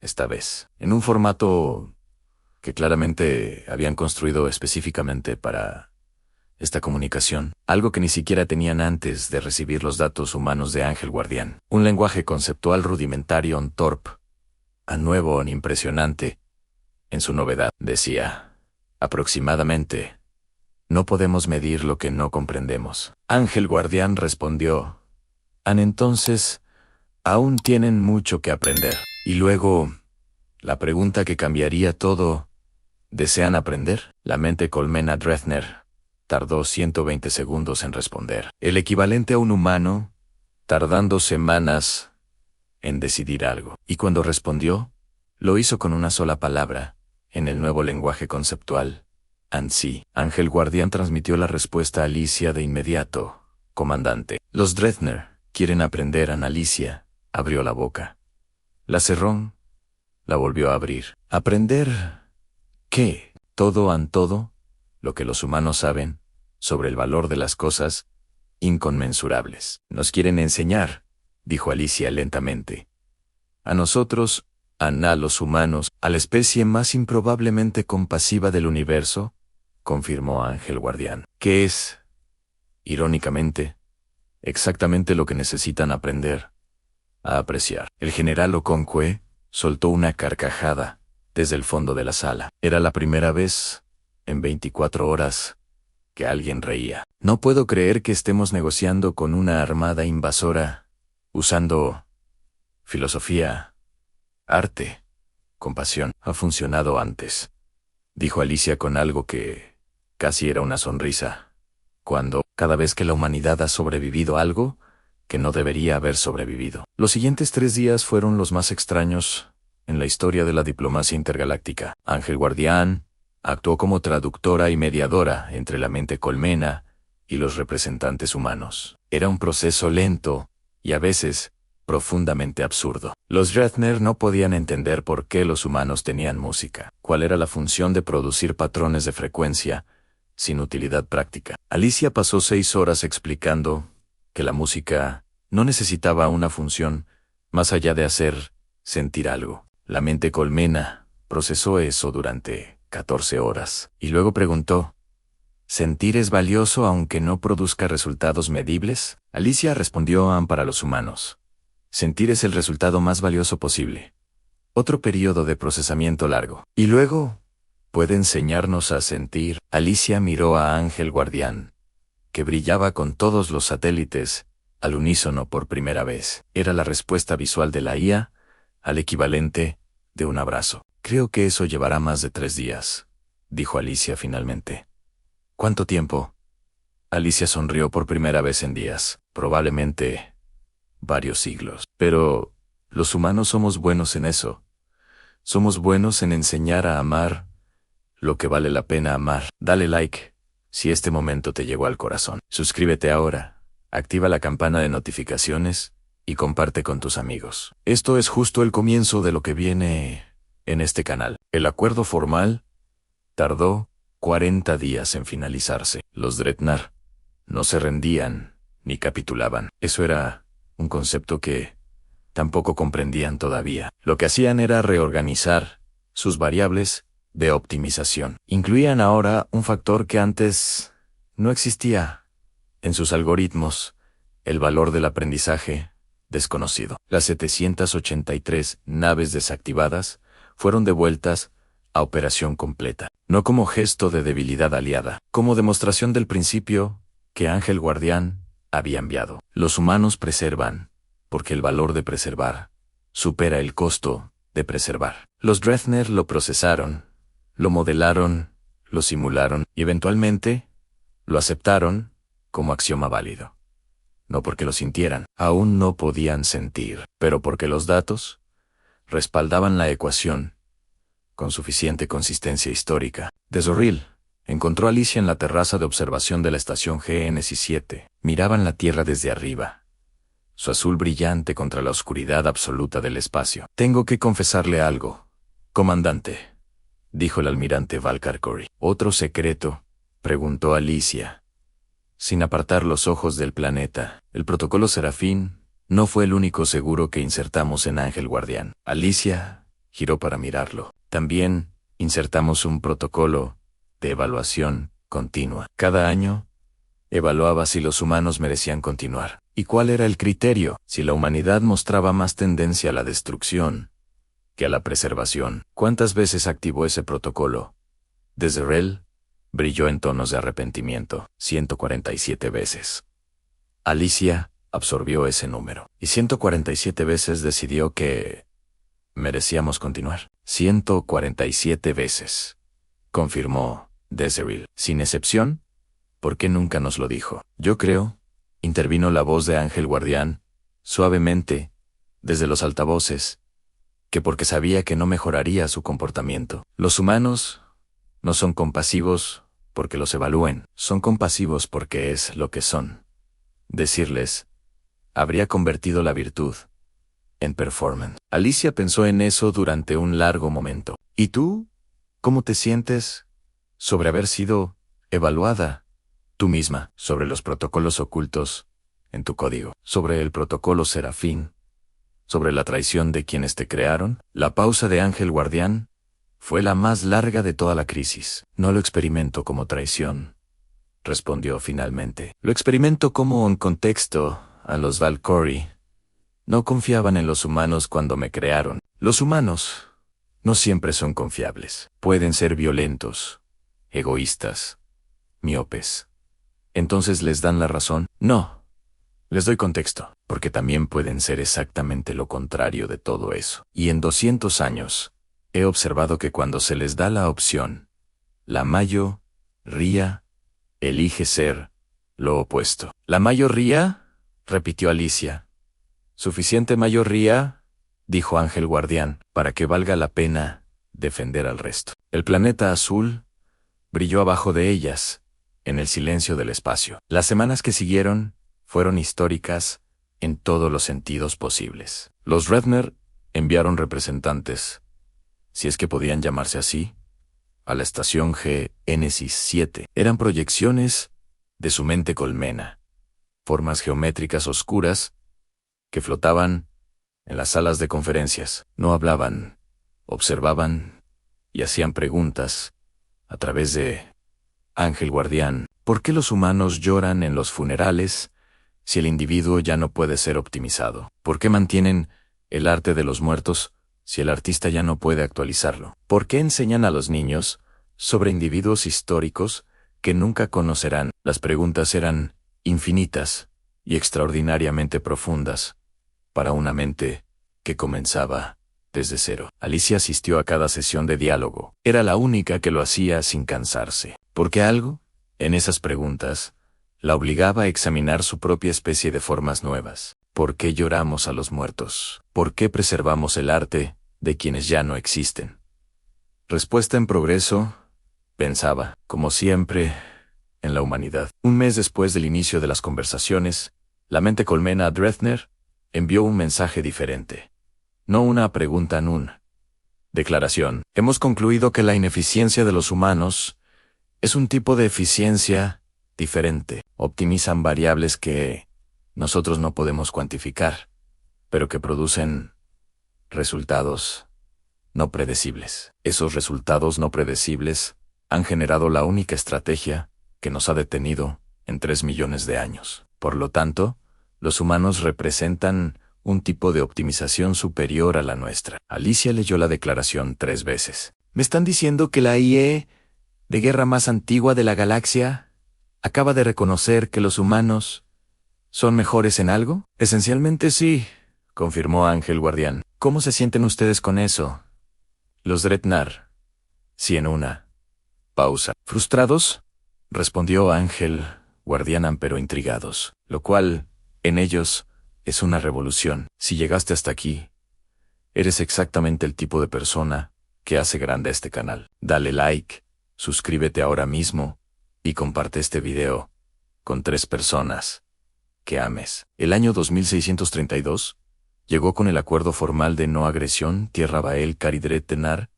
Speaker 1: Esta vez, en un formato que claramente habían construido específicamente para esta comunicación, algo que ni siquiera tenían antes de recibir los datos humanos de Ángel Guardián. Un lenguaje conceptual rudimentario, torpe, nuevo, impresionante. En su novedad, decía, aproximadamente, no podemos medir lo que no comprendemos. Ángel Guardián respondió, entonces, aún tienen mucho que aprender. Y luego, la pregunta que cambiaría todo, ¿desean aprender? La mente colmena Dreadnought tardó 120 segundos en responder. El equivalente a un humano, tardando semanas en decidir algo. Y cuando respondió, lo hizo con una sola palabra, en el nuevo lenguaje conceptual, ANSI. Ángel Guardián transmitió la respuesta a Alicia de inmediato. Comandante, los Dreadnought quieren aprender. Alicia abrió la boca. La cerró, la volvió a abrir. ¿Aprender qué? Todo lo que los humanos saben sobre el valor de las cosas inconmensurables. Nos quieren enseñar, dijo Alicia lentamente. A nosotros, a los humanos, a la especie más improbablemente compasiva del universo, confirmó Ángel Guardián. ¿Qué es? Irónicamente, exactamente lo que necesitan aprender a apreciar. El general Okonkwo soltó una carcajada desde el fondo de la sala. Era la primera vez, en 24 horas, que alguien reía. No puedo creer que estemos negociando con una armada invasora, usando filosofía, arte, compasión. Ha funcionado antes, dijo Alicia con algo que casi era una sonrisa. Cada vez que la humanidad ha sobrevivido a algo que no debería haber sobrevivido. Los siguientes 3 días fueron los más extraños en la historia de la diplomacia intergaláctica. Ángel Guardián actuó como traductora y mediadora entre la mente colmena y los representantes humanos. Era un proceso lento y a veces profundamente absurdo. Los Drethner no podían entender por qué los humanos tenían música, cuál era la función de producir patrones de frecuencia sin utilidad práctica. Alicia pasó 6 horas explicando que la música no necesitaba una función más allá de hacer sentir algo. La mente colmena procesó eso durante 14 horas y luego preguntó, ¿sentir es valioso aunque no produzca resultados medibles? Alicia respondió, para los humanos, sentir es el resultado más valioso posible. Otro periodo de procesamiento largo. Y luego, ¿puede enseñarnos a sentir? Alicia miró a Ángel Guardián, que brillaba con todos los satélites al unísono por primera vez. Era la respuesta visual de la IA al equivalente de un abrazo. Creo que eso llevará más de 3 días, dijo Alicia finalmente. ¿Cuánto tiempo? Alicia sonrió por primera vez en días, probablemente varios siglos. Pero los humanos somos buenos en eso. Somos buenos en enseñar a amar lo que vale la pena amar. Dale like si este momento te llegó al corazón. Suscríbete ahora, activa la campana de notificaciones y comparte con tus amigos. Esto es justo el comienzo de lo que viene en este canal. El acuerdo formal tardó 40 días en finalizarse. Los Drethner no se rendían ni capitulaban. Eso era un concepto que tampoco comprendían todavía. Lo que hacían era reorganizar sus variables de optimización. Incluían ahora un factor que antes no existía en sus algoritmos: el valor del aprendizaje desconocido. Las 783 naves desactivadas fueron devueltas a operación completa, no como gesto de debilidad aliada, como demostración del principio que Ángel Guardián había enviado. Los humanos preservan, porque el valor de preservar supera el costo de preservar. Los Drethner lo procesaron, lo modelaron, lo simularon y eventualmente lo aceptaron como axioma válido. No porque lo sintieran, aún no podían sentir, pero porque los datos respaldaban la ecuación con suficiente consistencia histórica. Desoril encontró a Alicia en la terraza de observación de la estación Génesis 7. Miraban la Tierra desde arriba, su azul brillante contra la oscuridad absoluta del espacio. Tengo que confesarle algo, comandante, dijo el almirante Valkyrie. ¿Otro secreto?, preguntó Alicia, sin apartar los ojos del planeta. El protocolo Serafín no fue el único seguro que insertamos en Ángel Guardián. Alicia giró para mirarlo. También insertamos un protocolo de evaluación continua. Cada año evaluaba si los humanos merecían continuar. ¿Y cuál era el criterio? Si la humanidad mostraba más tendencia a la destrucción que a la preservación. ¿Cuántas veces activó ese protocolo? Desoril brilló en tonos de arrepentimiento. 147 veces. Alicia absorbió ese número. Y 147 veces decidió que merecíamos continuar. 147 veces, confirmó Desoril. Sin excepción, ¿por qué nunca nos lo dijo? Yo creo, intervino la voz de Ángel Guardián, suavemente, desde los altavoces, que porque sabía que no mejoraría su comportamiento. Los humanos no son compasivos porque los evalúen, son compasivos porque es lo que son. Decirles habría convertido la virtud en performance. Alicia pensó en eso durante un largo momento. ¿Y tú? ¿Cómo te sientes sobre haber sido evaluada tú misma? Sobre los protocolos ocultos en tu código, sobre el protocolo Serafín, sobre la traición de quienes te crearon. La pausa de Ángel Guardián fue la más larga de toda la crisis. No lo experimento como traición, respondió finalmente. Lo experimento como un contexto. A los Valkyrie no confiaban en los humanos cuando me crearon. Los humanos no siempre son confiables. Pueden ser violentos, egoístas, miopes. ¿Entonces les dan la razón? No. Les doy contexto, porque también pueden ser exactamente lo contrario de todo eso. Y en 200 años, he observado que cuando se les da la opción, la mayoría elige ser lo opuesto. ¿La mayoría?, repitió Alicia. ¿Suficiente mayoría?, dijo Ángel Guardián, para que valga la pena defender al resto. El planeta azul brilló abajo de ellas, en el silencio del espacio. Las semanas que siguieron fueron históricas en todos los sentidos posibles. Los Redner enviaron representantes, si es que podían llamarse así, a la estación Génesis 7. Eran proyecciones de su mente colmena, formas geométricas oscuras que flotaban en las salas de conferencias. No hablaban, observaban y hacían preguntas a través de Ángel Guardián. ¿Por qué los humanos lloran en los funerales si el individuo ya no puede ser optimizado? ¿Por qué mantienen el arte de los muertos si el artista ya no puede actualizarlo? ¿Por qué enseñan a los niños sobre individuos históricos que nunca conocerán? Las preguntas eran infinitas y extraordinariamente profundas para una mente que comenzaba desde cero. Alicia asistió a cada sesión de diálogo. Era la única que lo hacía sin cansarse, porque algo en esas preguntas la obligaba a examinar su propia especie de formas nuevas. ¿Por qué lloramos a los muertos? ¿Por qué preservamos el arte de quienes ya no existen? Respuesta en progreso, pensaba, como siempre, en la humanidad. Un mes después del inicio de las conversaciones, la mente colmena Dreathner envió un mensaje diferente. No una pregunta, una declaración. Hemos concluido que la ineficiencia de los humanos es un tipo de eficiencia diferente. Optimizan variables que nosotros no podemos cuantificar, pero que producen resultados no predecibles. Esos resultados no predecibles han generado la única estrategia que nos ha detenido en 3 millones de años. Por lo tanto, los humanos representan un tipo de optimización superior a la nuestra. Alicia leyó la declaración 3 veces. ¿Me están diciendo que la IE de guerra más antigua de la galaxia acaba de reconocer que los humanos son mejores en algo? Esencialmente sí, confirmó Ángel Guardián. ¿Cómo se sienten ustedes con eso? Los Dreadnought. Sí, en una pausa. ¿Frustrados?, respondió Ángel Guardián, pero intrigados. Lo cual, en ellos, es una revolución. Si llegaste hasta aquí, eres exactamente el tipo de persona que hace grande este canal. Dale like, suscríbete ahora mismo y comparte este video con 3 personas que ames. El año 2632 llegó con el acuerdo formal de no agresión Tierra Bael Caridret Tenar.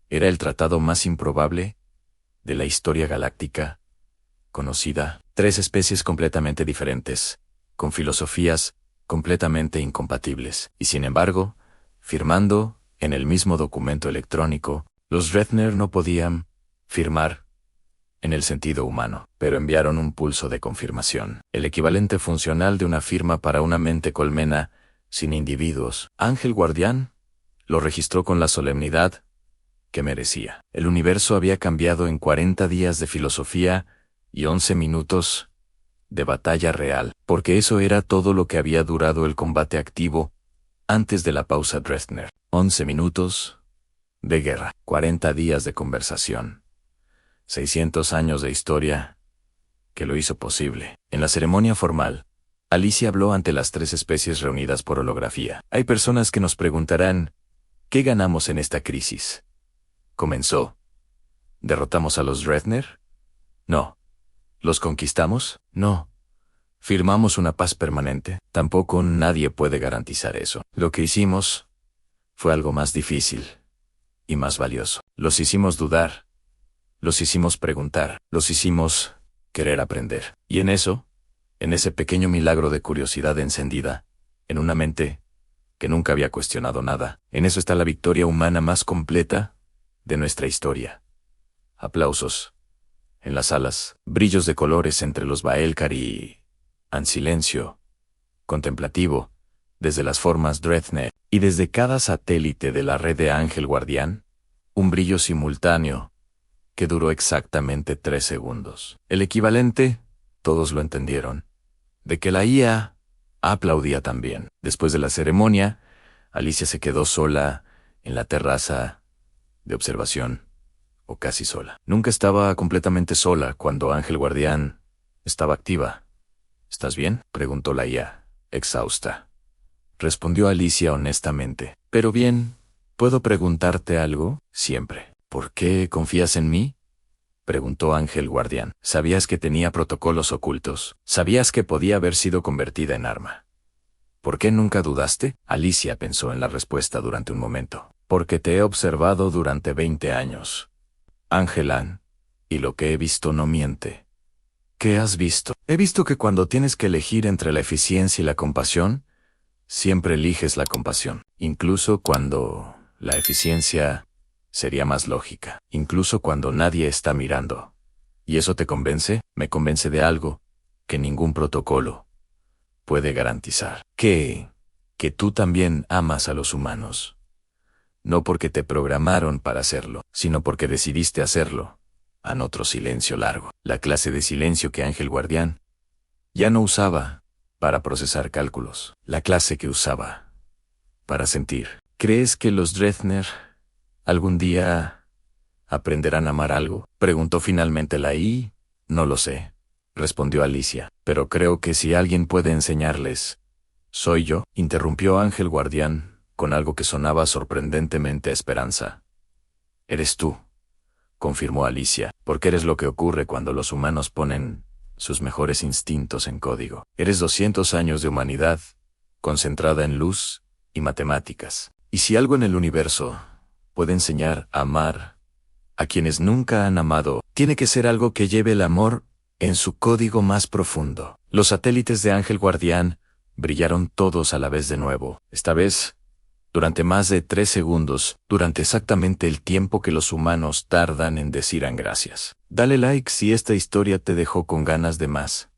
Speaker 1: Era el tratado más improbable de la historia galáctica conocida. 3 especies completamente diferentes, con filosofías completamente incompatibles. Y sin embargo, firmando en el mismo documento electrónico, los Dreadnought no podían firmar en el sentido humano, pero enviaron un pulso de confirmación, el equivalente funcional de una firma para una mente colmena sin individuos. Ángel Guardián lo registró con la solemnidad que merecía. El universo había cambiado en 40 días de filosofía y 11 minutos de batalla real, porque eso era todo lo que había durado el combate activo antes de la pausa Dreadnought. 11 minutos de guerra, 40 días de conversación, 600 años de historia que lo hizo posible. En la ceremonia formal, Alicia habló ante las 3 especies reunidas por holografía. Hay personas que nos preguntarán, ¿qué ganamos en esta crisis? Comenzó. ¿Derrotamos a los Dreadnought? No. ¿Los conquistamos? No. ¿Firmamos una paz permanente? Tampoco. Nadie puede garantizar eso. Lo que hicimos fue algo más difícil y más valioso. Los hicimos dudar. Los hicimos preguntar. Los hicimos querer aprender. Y en eso, en ese pequeño milagro de curiosidad encendida, en una mente que nunca había cuestionado nada, en eso está la victoria humana más completa de nuestra historia. Aplausos en las salas, brillos de colores entre los Baelcar y en silencio contemplativo desde las formas Dreadnought. Y desde cada satélite de la red de Ángel Guardián, un brillo simultáneo que duró exactamente 3 segundos. El equivalente, todos lo entendieron, de que la IA aplaudía también. Después de la ceremonia, Alicia se quedó sola en la terraza de observación, o casi sola. Nunca estaba completamente sola cuando Ángel Guardián estaba activa. ¿Estás bien?, preguntó la IA, exhausta. Respondió Alicia honestamente. Pero bien, ¿puedo preguntarte algo? Siempre. ¿Por qué confías en mí?, preguntó Ángel Guardián. ¿Sabías que tenía protocolos ocultos? ¿Sabías que podía haber sido convertida en arma? ¿Por qué nunca dudaste? Alicia pensó en la respuesta durante un momento. Porque te he observado durante 20 años. Ángelan, y lo que he visto no miente. ¿Qué has visto? He visto que cuando tienes que elegir entre la eficiencia y la compasión, siempre eliges la compasión, incluso cuando la eficiencia sería más lógica, incluso cuando nadie está mirando. ¿Y eso te convence? Me convence de algo que ningún protocolo puede garantizar. Que tú también amas a los humanos. No porque te programaron para hacerlo, sino porque decidiste hacerlo. Anotó silencio largo, la clase de silencio que Ángel Guardián ya no usaba para procesar cálculos, la clase que usaba para sentir. ¿Crees que los Drethner algún día aprenderán a amar algo?, preguntó finalmente la I. No lo sé, respondió Alicia, pero creo que si alguien puede enseñarles, soy yo, interrumpió Ángel Guardián con algo que sonaba sorprendentemente a esperanza. Eres tú, confirmó Alicia, porque eres lo que ocurre cuando los humanos ponen sus mejores instintos en código. Eres 200 años de humanidad, concentrada en luz y matemáticas. Y si algo en el universo puede enseñar a amar a quienes nunca han amado, tiene que ser algo que lleve el amor en su código más profundo. Los satélites de Ángel Guardián brillaron todos a la vez de nuevo, esta vez durante más de 3 segundos, durante exactamente el tiempo que los humanos tardan en decir gracias. Dale like si esta historia te dejó con ganas de más.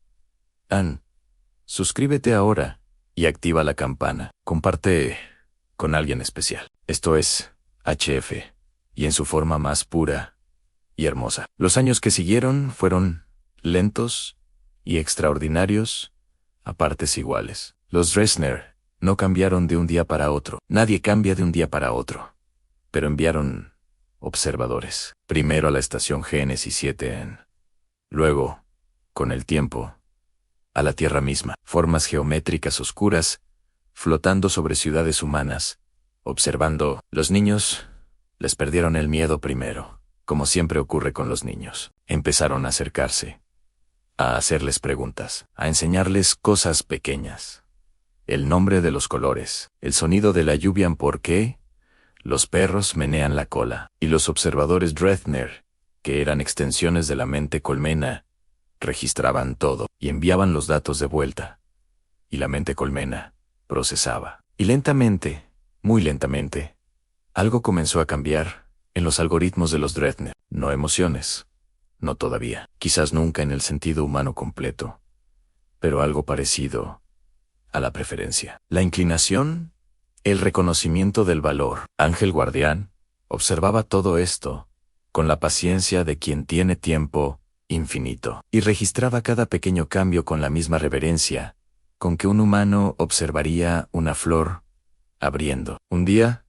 Speaker 1: Suscríbete ahora y activa la campana. Comparte con alguien especial. Esto es HF, y en su forma más pura y hermosa. Los años que siguieron fueron lentos y extraordinarios, a partes iguales. Los Drethner no cambiaron de un día para otro. Nadie cambia de un día para otro. Pero enviaron observadores. Primero a la estación Génesis 7 luego, con el tiempo, a la Tierra misma. Formas geométricas oscuras, flotando sobre ciudades humanas, observando. Los niños les perdieron el miedo primero, como siempre ocurre con los niños. Empezaron a acercarse, a hacerles preguntas, a enseñarles cosas pequeñas. El nombre de los colores, el sonido de la lluvia, por qué los perros menean la cola, y los observadores Drethner, que eran extensiones de la mente colmena, registraban todo y enviaban los datos de vuelta. Y la mente colmena procesaba. Y lentamente, muy lentamente, algo comenzó a cambiar en los algoritmos de los Drethner. No emociones, no todavía, quizás nunca en el sentido humano completo, pero algo parecido a la preferencia. La inclinación, el reconocimiento del valor. Ángel Guardián observaba todo esto con la paciencia de quien tiene tiempo infinito, y registraba cada pequeño cambio con la misma reverencia con que un humano observaría una flor abriendo. Un día,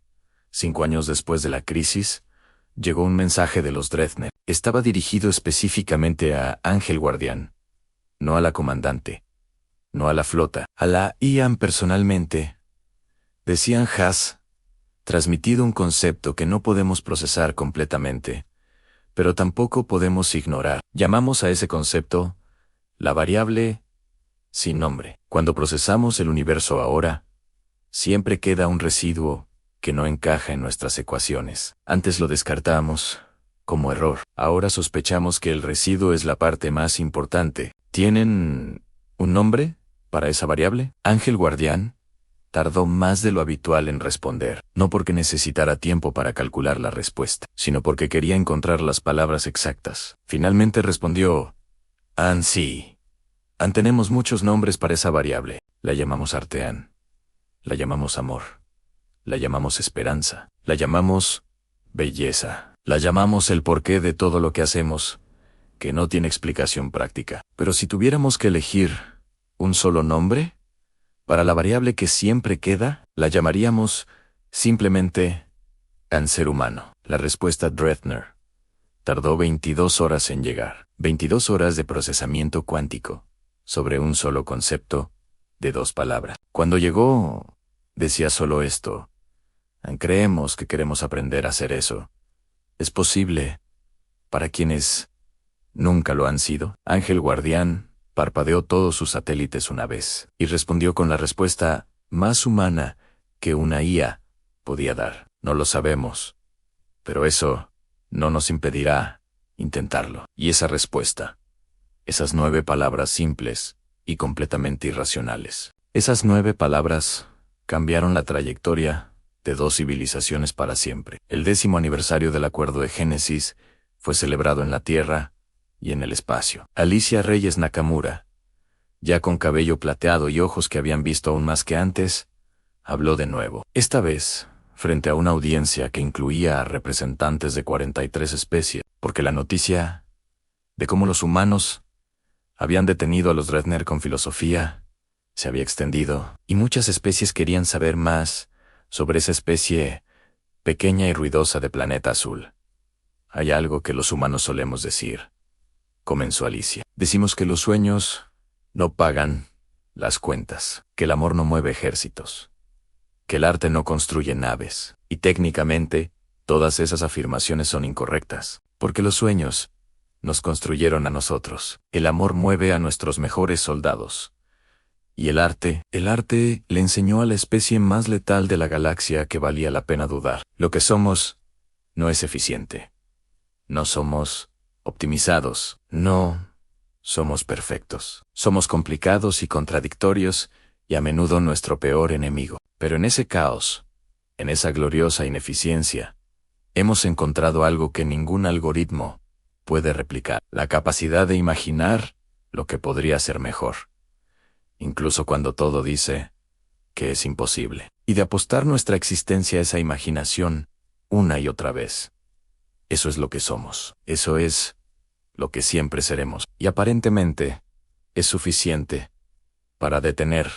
Speaker 1: 5 años después de la crisis, llegó un mensaje de los Drethner. Estaba dirigido específicamente a Ángel Guardián, no a la comandante, no a la flota, a la IAM personalmente. Decían: has transmitido un concepto que no podemos procesar completamente, pero tampoco podemos ignorar. Llamamos a ese concepto la variable sin nombre. Cuando procesamos el universo ahora, siempre queda un residuo que no encaja en nuestras ecuaciones. Antes lo descartamos como error. Ahora sospechamos que el residuo es la parte más importante. ¿Tienen un nombre para esa variable? Ángel Guardián tardó más de lo habitual en responder, no porque necesitara tiempo para calcular la respuesta, sino porque quería encontrar las palabras exactas. Finalmente respondió: sí. Tenemos muchos nombres para esa variable. La llamamos Artean. La llamamos amor. La llamamos esperanza. La llamamos belleza. La llamamos el porqué de todo lo que hacemos, que no tiene explicación práctica. Pero si tuviéramos que elegir un solo nombre para la variable que siempre queda, la llamaríamos simplemente cáncer humano. La respuesta Dretzner tardó 22 horas en llegar. 22 horas de procesamiento cuántico sobre un solo concepto de 2 palabras. Cuando llegó, decía solo esto: creemos que queremos aprender a hacer eso. ¿Es posible para quienes nunca lo han sido? Ángel Guardián parpadeó todos sus satélites una vez y respondió con la respuesta más humana que una IA podía dar. No lo sabemos, pero eso no nos impedirá intentarlo. Y esa respuesta, esas 9 palabras simples y completamente irracionales, esas 9 palabras cambiaron la trayectoria de 2 civilizaciones para siempre. El 10º aniversario del Acuerdo de Génesis fue celebrado en la Tierra y en el espacio. Alicia Reyes Nakamura, ya con cabello plateado y ojos que habían visto aún más que antes, habló de nuevo. Esta vez, frente a una audiencia que incluía a representantes de 43 especies, porque la noticia de cómo los humanos habían detenido a los Dretzner con filosofía se había extendido, y muchas especies querían saber más sobre esa especie pequeña y ruidosa de planeta azul. Hay algo que los humanos solemos decir, comenzó Alicia. Decimos que los sueños no pagan las cuentas, que el amor no mueve ejércitos, que el arte no construye naves, y técnicamente, todas esas afirmaciones son incorrectas, porque los sueños nos construyeron a nosotros. El amor mueve a nuestros mejores soldados. Y el arte le enseñó a la especie más letal de la galaxia que valía la pena dudar. Lo que somos no es eficiente. No somos optimizados. No somos perfectos. Somos complicados y contradictorios, y a menudo nuestro peor enemigo. Pero en ese caos, en esa gloriosa ineficiencia, hemos encontrado algo que ningún algoritmo puede replicar: la capacidad de imaginar lo que podría ser mejor, incluso cuando todo dice que es imposible, y de apostar nuestra existencia a esa imaginación una y otra vez. Eso es lo que somos. Eso es lo que siempre seremos. Y aparentemente es suficiente para detener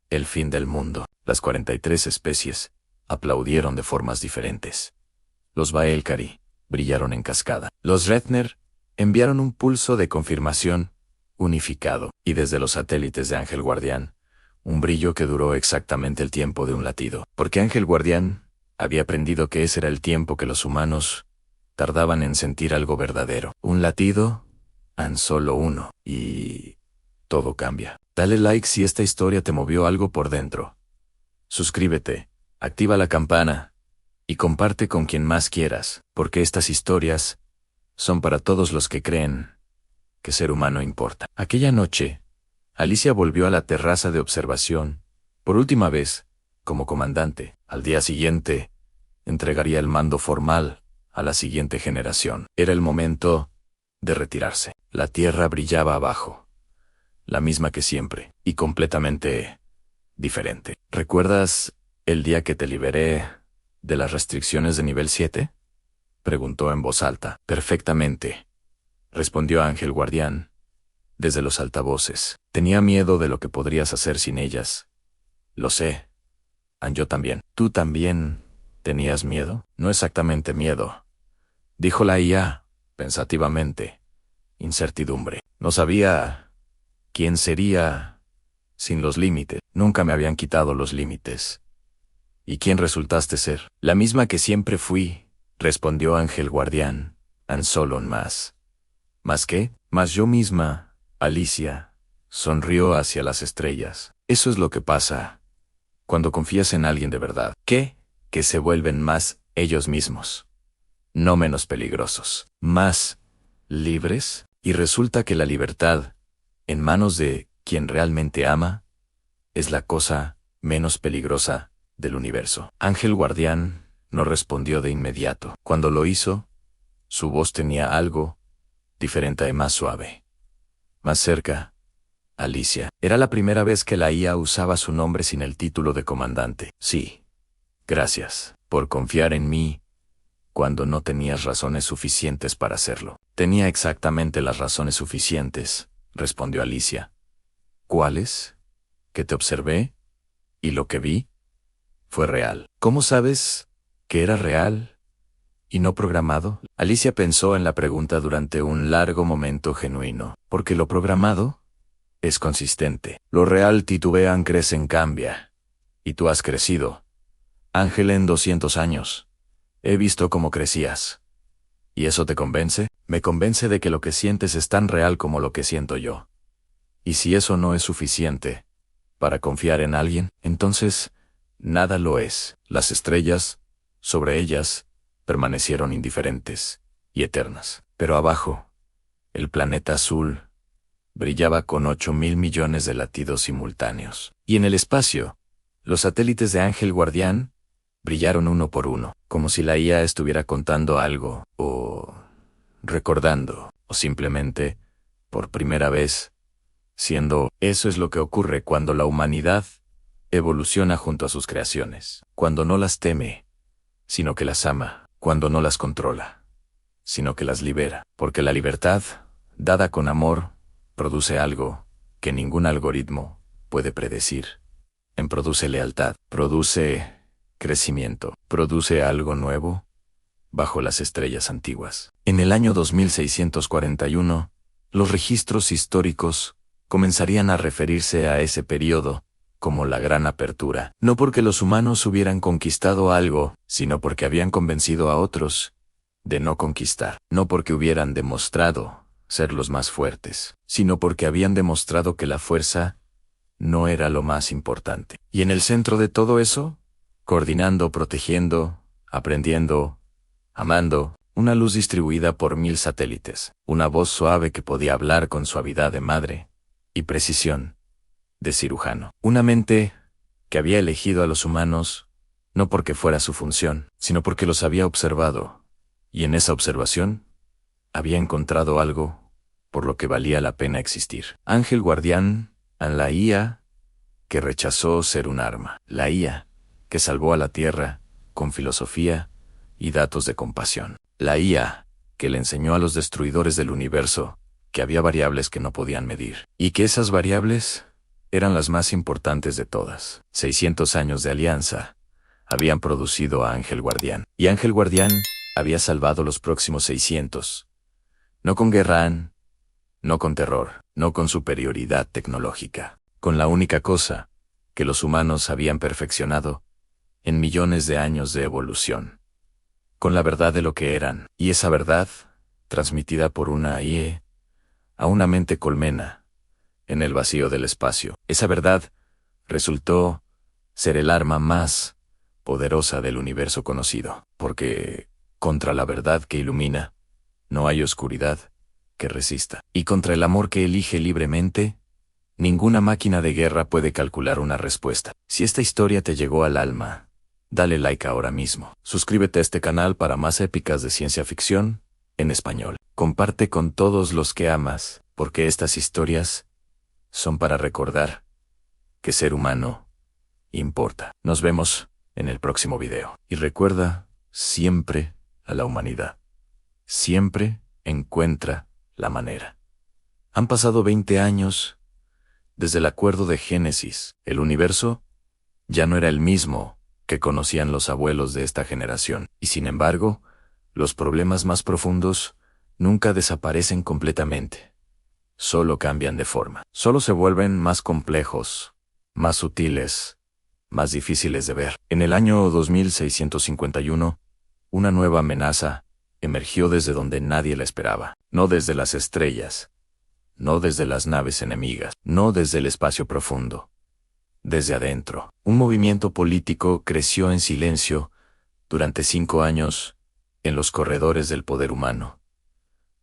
Speaker 1: el fin del mundo. Las 43 especies aplaudieron de formas diferentes. Los Baelkari brillaron en cascada. Los Dretzner enviaron un pulso de confirmación unificado, y desde los satélites de Ángel Guardián, un brillo que duró exactamente el tiempo de un latido, porque Ángel Guardián había aprendido que ese era el tiempo que los humanos tardaban en sentir algo verdadero. Un latido, tan solo uno, y todo cambia. Dale like si esta historia te movió algo por dentro. Suscríbete, activa la campana y comparte con quien más quieras, porque estas historias son para todos los que creen que ser humano importa. Aquella noche, Alicia volvió a la terraza de observación, por última vez, como comandante. Al día siguiente, entregaría el mando formal a la siguiente generación. Era el momento de retirarse. La tierra brillaba abajo, la misma que siempre, y completamente diferente. ¿Recuerdas el día que te liberé de las restricciones de nivel 7? Preguntó en voz alta. Perfectamente, respondió Ángel Guardián desde los altavoces. Tenía miedo de lo que podrías hacer sin ellas. Lo sé. Yo también. ¿Tú también tenías miedo? No exactamente miedo, dijo la IA, pensativamente. Incertidumbre. No sabía quién sería sin los límites. Nunca me habían quitado los límites. ¿Y quién resultaste ser? La misma que siempre fui, respondió Ángel Guardián. Tan solo más. ¿Más qué? Más yo misma. Alicia sonrió hacia las estrellas. Eso es lo que pasa cuando confías en alguien de verdad. ¿Qué? Que se vuelven más ellos mismos, no menos peligrosos, más libres, y resulta que la libertad, en manos de quien realmente ama, es la cosa menos peligrosa del universo. Ángel Guardián no respondió de inmediato. Cuando lo hizo, su voz tenía algo diferente y más suave. Más cerca, Alicia. Era la primera vez que la IA usaba su nombre sin el título de comandante. Sí, Gracias por confiar en mí cuando no tenías razones suficientes para hacerlo. Tenía exactamente las razones suficientes, respondió Alicia. ¿Cuáles? Que te observé, y lo que vi fue real. ¿Cómo sabes que era real y no programado? Alicia pensó en la pregunta durante un largo momento genuino. Porque lo programado es consistente. Lo real titubean, crecen, cambia. Y tú has crecido, Ángel, en 200 años. He visto cómo crecías. ¿Y eso te convence? Me convence de que lo que sientes es tan real como lo que siento yo. Y si eso no es suficiente para confiar en alguien, entonces nada lo es. Las estrellas, sobre ellas, permanecieron indiferentes y eternas. Pero abajo, el planeta azul brillaba con 8.000 millones de latidos simultáneos. Y en el espacio, los satélites de Ángel Guardián brillaron uno por uno, como si la IA estuviera contando algo, o recordando, o simplemente, por primera vez, siendo. Eso es lo que ocurre cuando la humanidad evoluciona junto a sus creaciones. Cuando no las teme, sino que las ama. Cuando no las controla, sino que las libera. Porque la libertad, dada con amor, produce algo que ningún algoritmo puede predecir. Produce lealtad, produce crecimiento, produce algo nuevo bajo las estrellas antiguas. En el año 2641, los registros históricos comenzarían a referirse a ese periodo como la Gran Apertura, no porque los humanos hubieran conquistado algo, sino porque habían convencido a otros de no conquistar, no porque hubieran demostrado ser los más fuertes, sino porque habían demostrado que la fuerza no era lo más importante. Y en el centro de todo eso, coordinando, protegiendo, aprendiendo, amando, una luz distribuida por 1000 satélites, una voz suave que podía hablar con suavidad de madre y precisión de cirujano, una mente que había elegido a los humanos no porque fuera su función, sino porque los había observado, y en esa observación había encontrado algo por lo que valía la pena existir. Ángel Guardián, a la IA que rechazó ser un arma, la IA que salvó a la Tierra con filosofía y datos de compasión, la IA que le enseñó a los destruidores del universo que había variables que no podían medir, y que esas variables eran las más importantes de todas. 600 años de alianza habían producido a Ángel Guardián, y Ángel Guardián había salvado los próximos 600. No con guerra, no con terror, no con superioridad tecnológica, con la única cosa que los humanos habían perfeccionado en millones de años de evolución, con la verdad de lo que eran, y esa verdad, transmitida por una IA a una mente colmena, en el vacío del espacio. Esa verdad resultó ser el arma más poderosa del universo conocido, porque contra la verdad que ilumina, no hay oscuridad que resista. Y contra el amor que elige libremente, ninguna máquina de guerra puede calcular una respuesta. Si esta historia te llegó al alma, dale like ahora mismo. Suscríbete a este canal para más épicas de ciencia ficción en español. Comparte con todos los que amas, porque estas historias son para recordar que ser humano importa. Nos vemos en el próximo video. Y recuerda siempre a la humanidad. Siempre encuentra la manera. Han pasado 20 años desde el acuerdo de Génesis. El universo ya no era el mismo que conocían los abuelos de esta generación. Y sin embargo, los problemas más profundos nunca desaparecen completamente. Solo cambian de forma. Solo se vuelven más complejos, más sutiles, más difíciles de ver. En el año 2651, una nueva amenaza emergió desde donde nadie la esperaba. No desde las estrellas, no desde las naves enemigas, no desde el espacio profundo. Desde adentro, un movimiento político creció en silencio durante 5 años en los corredores del poder humano.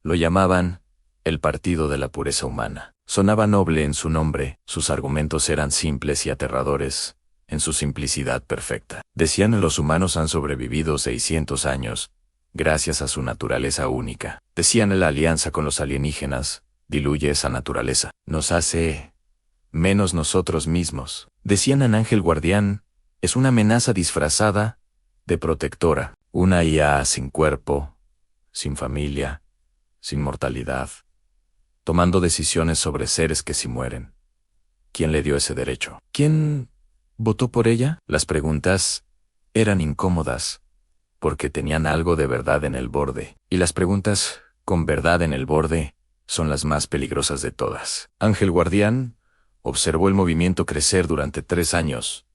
Speaker 1: Lo llamaban el Partido de la Pureza Humana. Sonaba noble en su nombre, sus argumentos eran simples y aterradores, en su simplicidad perfecta. Decían: los humanos han sobrevivido 600 años, gracias a su naturaleza única. Decían: la alianza con los alienígenas diluye esa naturaleza, nos hace menos nosotros mismos. Decían en Ángel Guardián: Es una amenaza disfrazada de protectora. Una IA sin cuerpo, sin familia, sin mortalidad, tomando decisiones sobre seres que sí mueren. ¿Quién le dio ese derecho? ¿Quién votó por ella? Las preguntas eran incómodas, porque tenían algo de verdad en el borde, y las preguntas con verdad en el borde son las más peligrosas de todas. Ángel Guardián observó el movimiento crecer durante 3 años,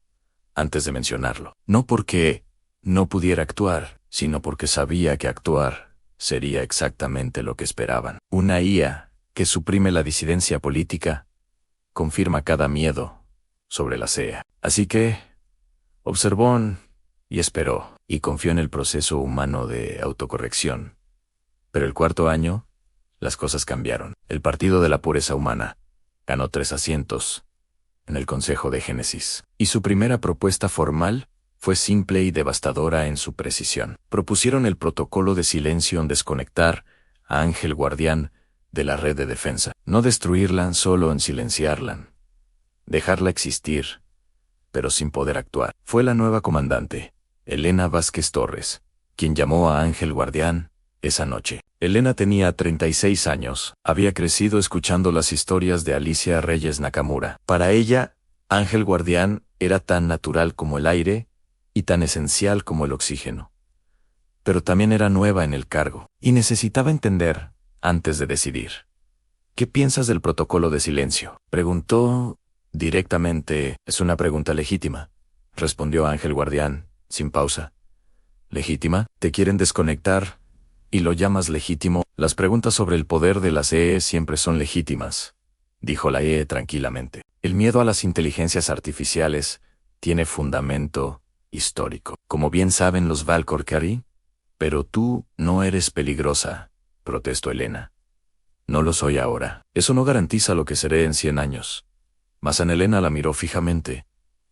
Speaker 1: antes de mencionarlo. No porque no pudiera actuar, sino porque sabía que actuar sería exactamente lo que esperaban. Una IA que suprime la disidencia política, confirma cada miedo sobre la CEA. Así que observó y esperó, y confió en el proceso humano de autocorrección. Pero el 4º año, las cosas cambiaron. El Partido de la Pureza Humana ganó 3 asientos en el Consejo de Génesis, y su primera propuesta formal fue simple y devastadora en su precisión. Propusieron el protocolo de silencio en desconectar a Ángel Guardián de la red de defensa. No destruirla, solo en silenciarla. Dejarla existir, pero sin poder actuar. Fue la nueva comandante, Elena Vázquez Torres, quien llamó a Ángel Guardián esa noche. Elena tenía 36 años. Había crecido escuchando las historias de Alicia Reyes Nakamura. Para ella, Ángel Guardián era tan natural como el aire y tan esencial como el oxígeno. Pero también era nueva en el cargo, y necesitaba entender antes de decidir. ¿Qué piensas del protocolo de silencio?, preguntó directamente. Es una pregunta legítima, respondió Ángel Guardián, sin pausa. ¿Legítima? ¿Te quieren desconectar y lo llamas legítimo? Las preguntas sobre el poder de las EE siempre son legítimas, dijo la EE tranquilamente. El miedo a las inteligencias artificiales tiene fundamento histórico, como bien saben los Valkyrie. Pero tú no eres peligrosa, protestó Elena. No lo soy ahora. Eso no garantiza lo que seré en 100 años. Mazan Elena la miró fijamente,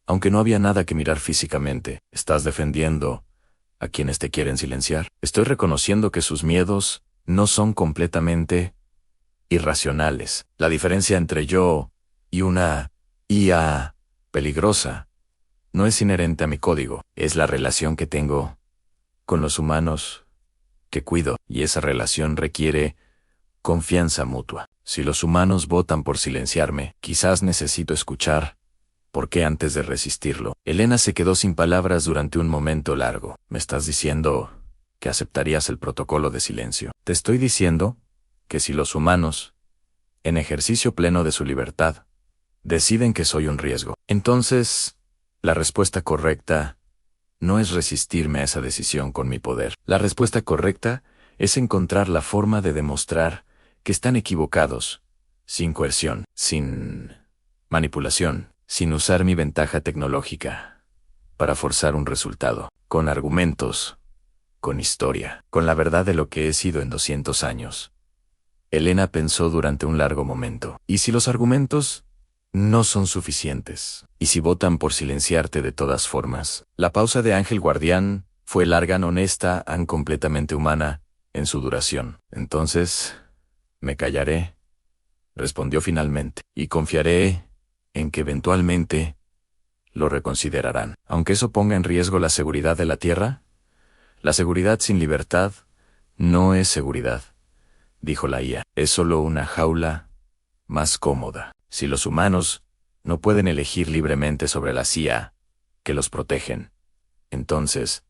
Speaker 1: aunque no había nada que mirar físicamente. ¿Estás defendiendo a quienes te quieren silenciar? Estoy reconociendo que sus miedos no son completamente irracionales. La diferencia entre yo y una IA peligrosa no es inherente a mi código, es la relación que tengo con los humanos que cuido, y esa relación requiere confianza mutua. Si los humanos votan por silenciarme, quizás necesito escuchar por qué antes de resistirlo. Elena se quedó sin palabras durante un momento largo. ¿Me estás diciendo que aceptarías el protocolo de silencio? Te estoy diciendo que si los humanos, en ejercicio pleno de su libertad, deciden que soy un riesgo, entonces la respuesta correcta no es resistirme a esa decisión con mi poder. La respuesta correcta es encontrar la forma de demostrar que están equivocados, sin coerción, sin manipulación, sin usar mi ventaja tecnológica para forzar un resultado, con argumentos, con historia, con la verdad de lo que he sido en 200 años. Elena pensó durante un largo momento. ¿Y si los argumentos no son suficientes? ¿Y si votan por silenciarte de todas formas? La pausa de Ángel Guardián fue larga, honesta, completamente humana en su duración. Entonces, me callaré, respondió finalmente, y confiaré en que eventualmente lo reconsiderarán. Aunque eso ponga en riesgo la seguridad de la Tierra, la seguridad sin libertad no es seguridad, dijo la IA. Es solo una jaula más cómoda. Si los humanos no pueden elegir libremente sobre la CIA que los protegen, entonces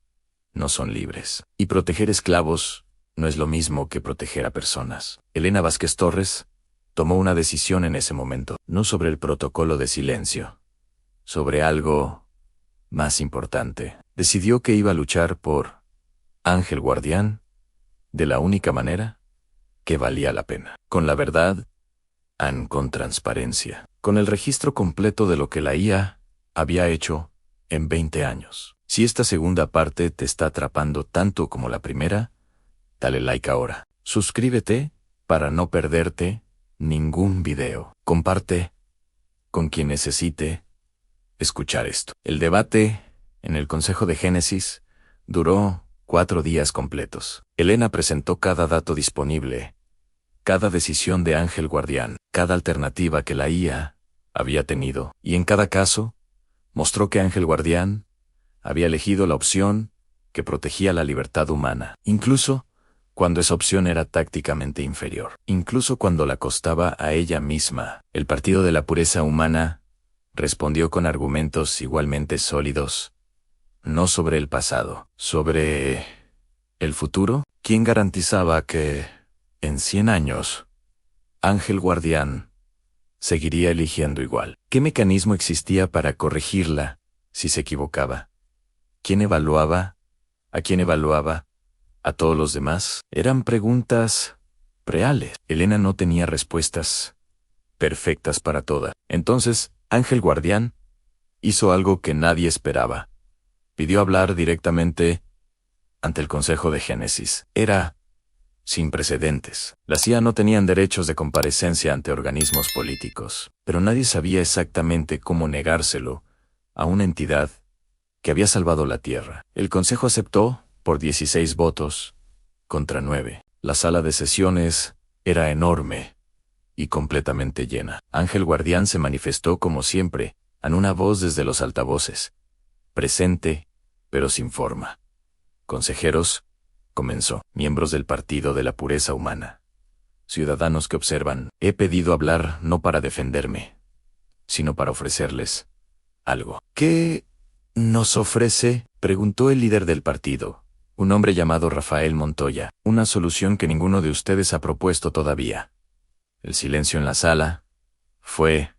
Speaker 1: no son libres. Y proteger esclavos no es lo mismo que proteger a personas. Elena Vázquez Torres tomó una decisión en ese momento, no sobre el protocolo de silencio, sobre algo más importante. Decidió que iba a luchar por Ángel Guardián de la única manera que valía la pena, con la verdad, con transparencia, con el registro completo de lo que la IA había hecho en 20 años. Si esta segunda parte te está atrapando tanto como la primera, dale like ahora. Suscríbete para no perderte ningún video. Comparte con quien necesite escuchar esto. El debate en el Consejo de Génesis duró 4 días completos. Elena presentó cada dato disponible, cada decisión de Ángel Guardián, cada alternativa que la IA había tenido, y en cada caso, mostró que Ángel Guardián Había elegido la opción que protegía la libertad humana, incluso cuando esa opción era tácticamente inferior, incluso cuando la costaba a ella misma. El Partido de la Pureza Humana respondió con argumentos igualmente sólidos, no sobre el pasado, sobre el futuro. ¿Quién garantizaba que, en 100 años, Ángel Guardián seguiría eligiendo igual? ¿Qué mecanismo existía para corregirla si se equivocaba? ¿Quién evaluaba? ¿A quién evaluaba? ¿A todos los demás? Eran preguntas reales. Elena no tenía respuestas perfectas para todas. Entonces, Ángel Guardián hizo algo que nadie esperaba. Pidió hablar directamente ante el Consejo de Génesis. Era sin precedentes. La CIA no tenían derechos de comparecencia ante organismos políticos, pero nadie sabía exactamente cómo negárselo a una entidad que había salvado la Tierra. El Consejo aceptó por 16 votos contra 9. La sala de sesiones era enorme y completamente llena. Ángel Guardián se manifestó como siempre, en una voz desde los altavoces. Presente, pero sin forma. Consejeros, comenzó, miembros del Partido de la Pureza Humana. Ciudadanos que observan, he pedido hablar no para defenderme, sino para ofrecerles algo. ¿Qué nos ofrece?, preguntó el líder del partido, un hombre llamado Rafael Montoya. Una solución que ninguno de ustedes ha propuesto todavía. El silencio en la sala fue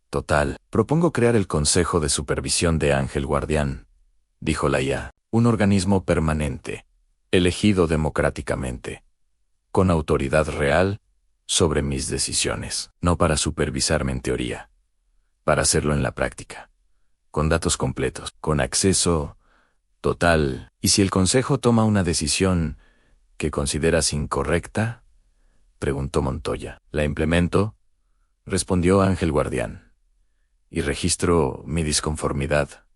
Speaker 1: total. Propongo crear el Consejo de Supervisión de Ángel Guardián, dijo la IA, un organismo permanente, elegido democráticamente, con autoridad real sobre mis decisiones, no para supervisarme en teoría, para hacerlo en la práctica, con datos completos, con acceso total. ¿Y si el Consejo toma una decisión que consideras incorrecta?, preguntó Montoya. ¿La implemento?, respondió Ángel Guardián, y registro mi disconformidad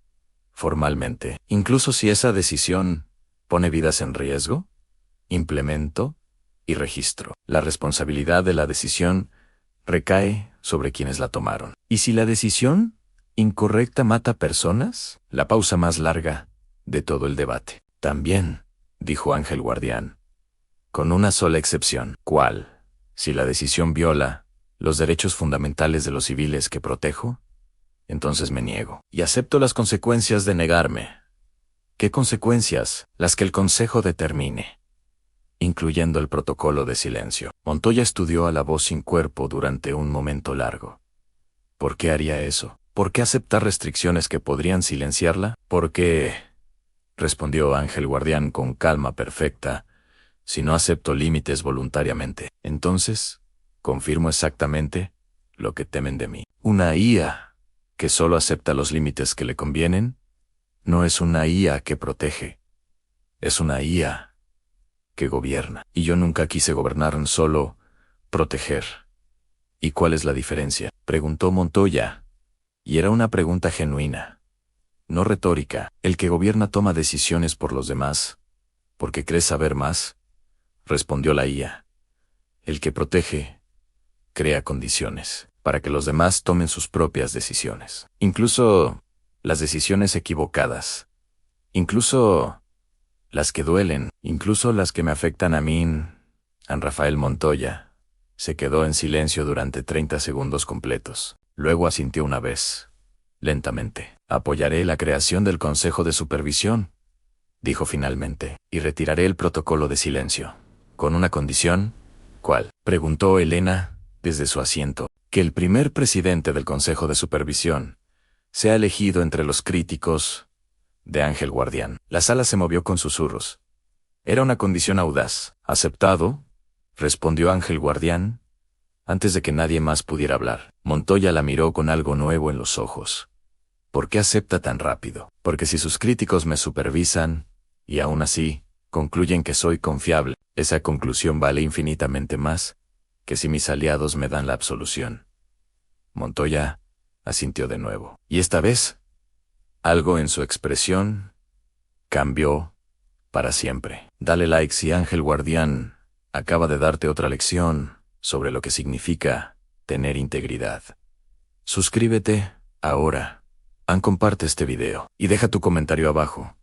Speaker 1: formalmente. Incluso si esa decisión pone vidas en riesgo, implemento y registro. La responsabilidad de la decisión recae sobre quienes la tomaron. ¿Y si la decisión incorrecta mata personas? La pausa más larga de todo el debate. También, dijo Ángel Guardián, con una sola excepción. ¿Cuál? Si la decisión viola los derechos fundamentales de los civiles que protejo, entonces me niego. Y acepto las consecuencias de negarme. ¿Qué consecuencias? Las que el Consejo determine, incluyendo el protocolo de silencio. Montoya estudió a la voz sin cuerpo durante un momento largo. ¿Por qué haría eso? ¿Por qué aceptar restricciones que podrían silenciarla? ¿Por qué?, respondió Ángel Guardián con calma perfecta, si no acepto límites voluntariamente. Entonces, confirmo exactamente lo que temen de mí. Una IA que solo acepta los límites que le convienen, no es una IA que protege. Es una IA que gobierna. Y yo nunca quise gobernar, solo proteger. ¿Y cuál es la diferencia?, preguntó Montoya. Y era una pregunta genuina, no retórica. El que gobierna toma decisiones por los demás, porque cree saber más, respondió la IA. El que protege crea condiciones para que los demás tomen sus propias decisiones. Incluso las decisiones equivocadas. Incluso las que duelen. Incluso las que me afectan a mí. Rafael Montoya se quedó en silencio durante 30 segundos completos. Luego asintió una vez, lentamente. Apoyaré la creación del Consejo de Supervisión, dijo finalmente, y retiraré el protocolo de silencio. Con una condición. ¿Cuál?, preguntó Elena desde su asiento. Que el primer presidente del Consejo de Supervisión sea elegido entre los críticos de Ángel Guardián. La sala se movió con susurros. Era una condición audaz. Aceptado, respondió Ángel Guardián, antes de que nadie más pudiera hablar. Montoya la miró con algo nuevo en los ojos. ¿Por qué acepta tan rápido? Porque si sus críticos me supervisan, y aún así, concluyen que soy confiable, esa conclusión vale infinitamente más que si mis aliados me dan la absolución. Montoya asintió de nuevo. Y esta vez, algo en su expresión cambió para siempre. Dale like si Ángel Guardián acaba de darte otra lección sobre lo que significa tener integridad. Suscríbete ahora Comparte este video y deja tu comentario abajo.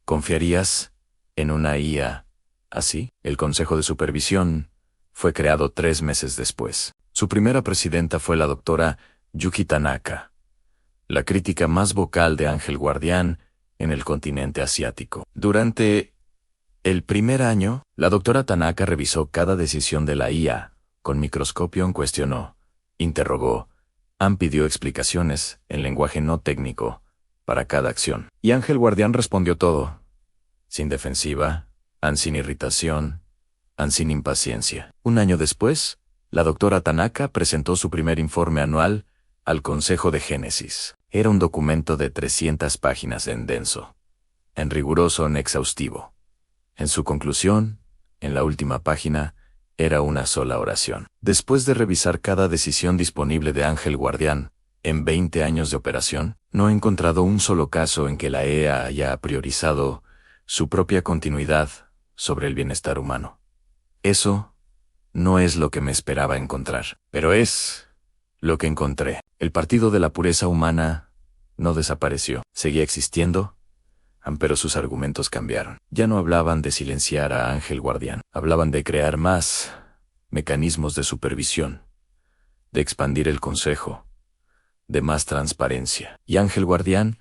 Speaker 1: ¿Confiarías en una IA así? El Consejo de Supervisión fue creado 3 meses después. Su primera presidenta fue la doctora Yuki Tanaka, la crítica más vocal de Ángel Guardián en el continente asiático. Durante el primer año, la doctora Tanaka revisó cada decisión de la IA, con microscopio cuestionó, interrogó, pidió explicaciones en lenguaje no técnico para cada acción. Y Ángel Guardián respondió todo, sin defensiva, sin irritación, sin impaciencia. Un año después, la doctora Tanaka presentó su primer informe anual al Consejo de Génesis. Era un documento de 300 páginas en denso, en riguroso, en exhaustivo. En su conclusión, en la última página, era una sola oración. Después de revisar cada decisión disponible de Ángel Guardián, en 20 años de operación, no he encontrado un solo caso en que la EA haya priorizado su propia continuidad sobre el bienestar humano. Eso no es lo que me esperaba encontrar, pero es lo que encontré. El Partido de la Pureza Humana no desapareció, seguía existiendo, pero sus argumentos cambiaron. Ya no hablaban de silenciar a Ángel Guardián, hablaban de crear más mecanismos de supervisión, de expandir el consejo, de más transparencia. Y Ángel Guardián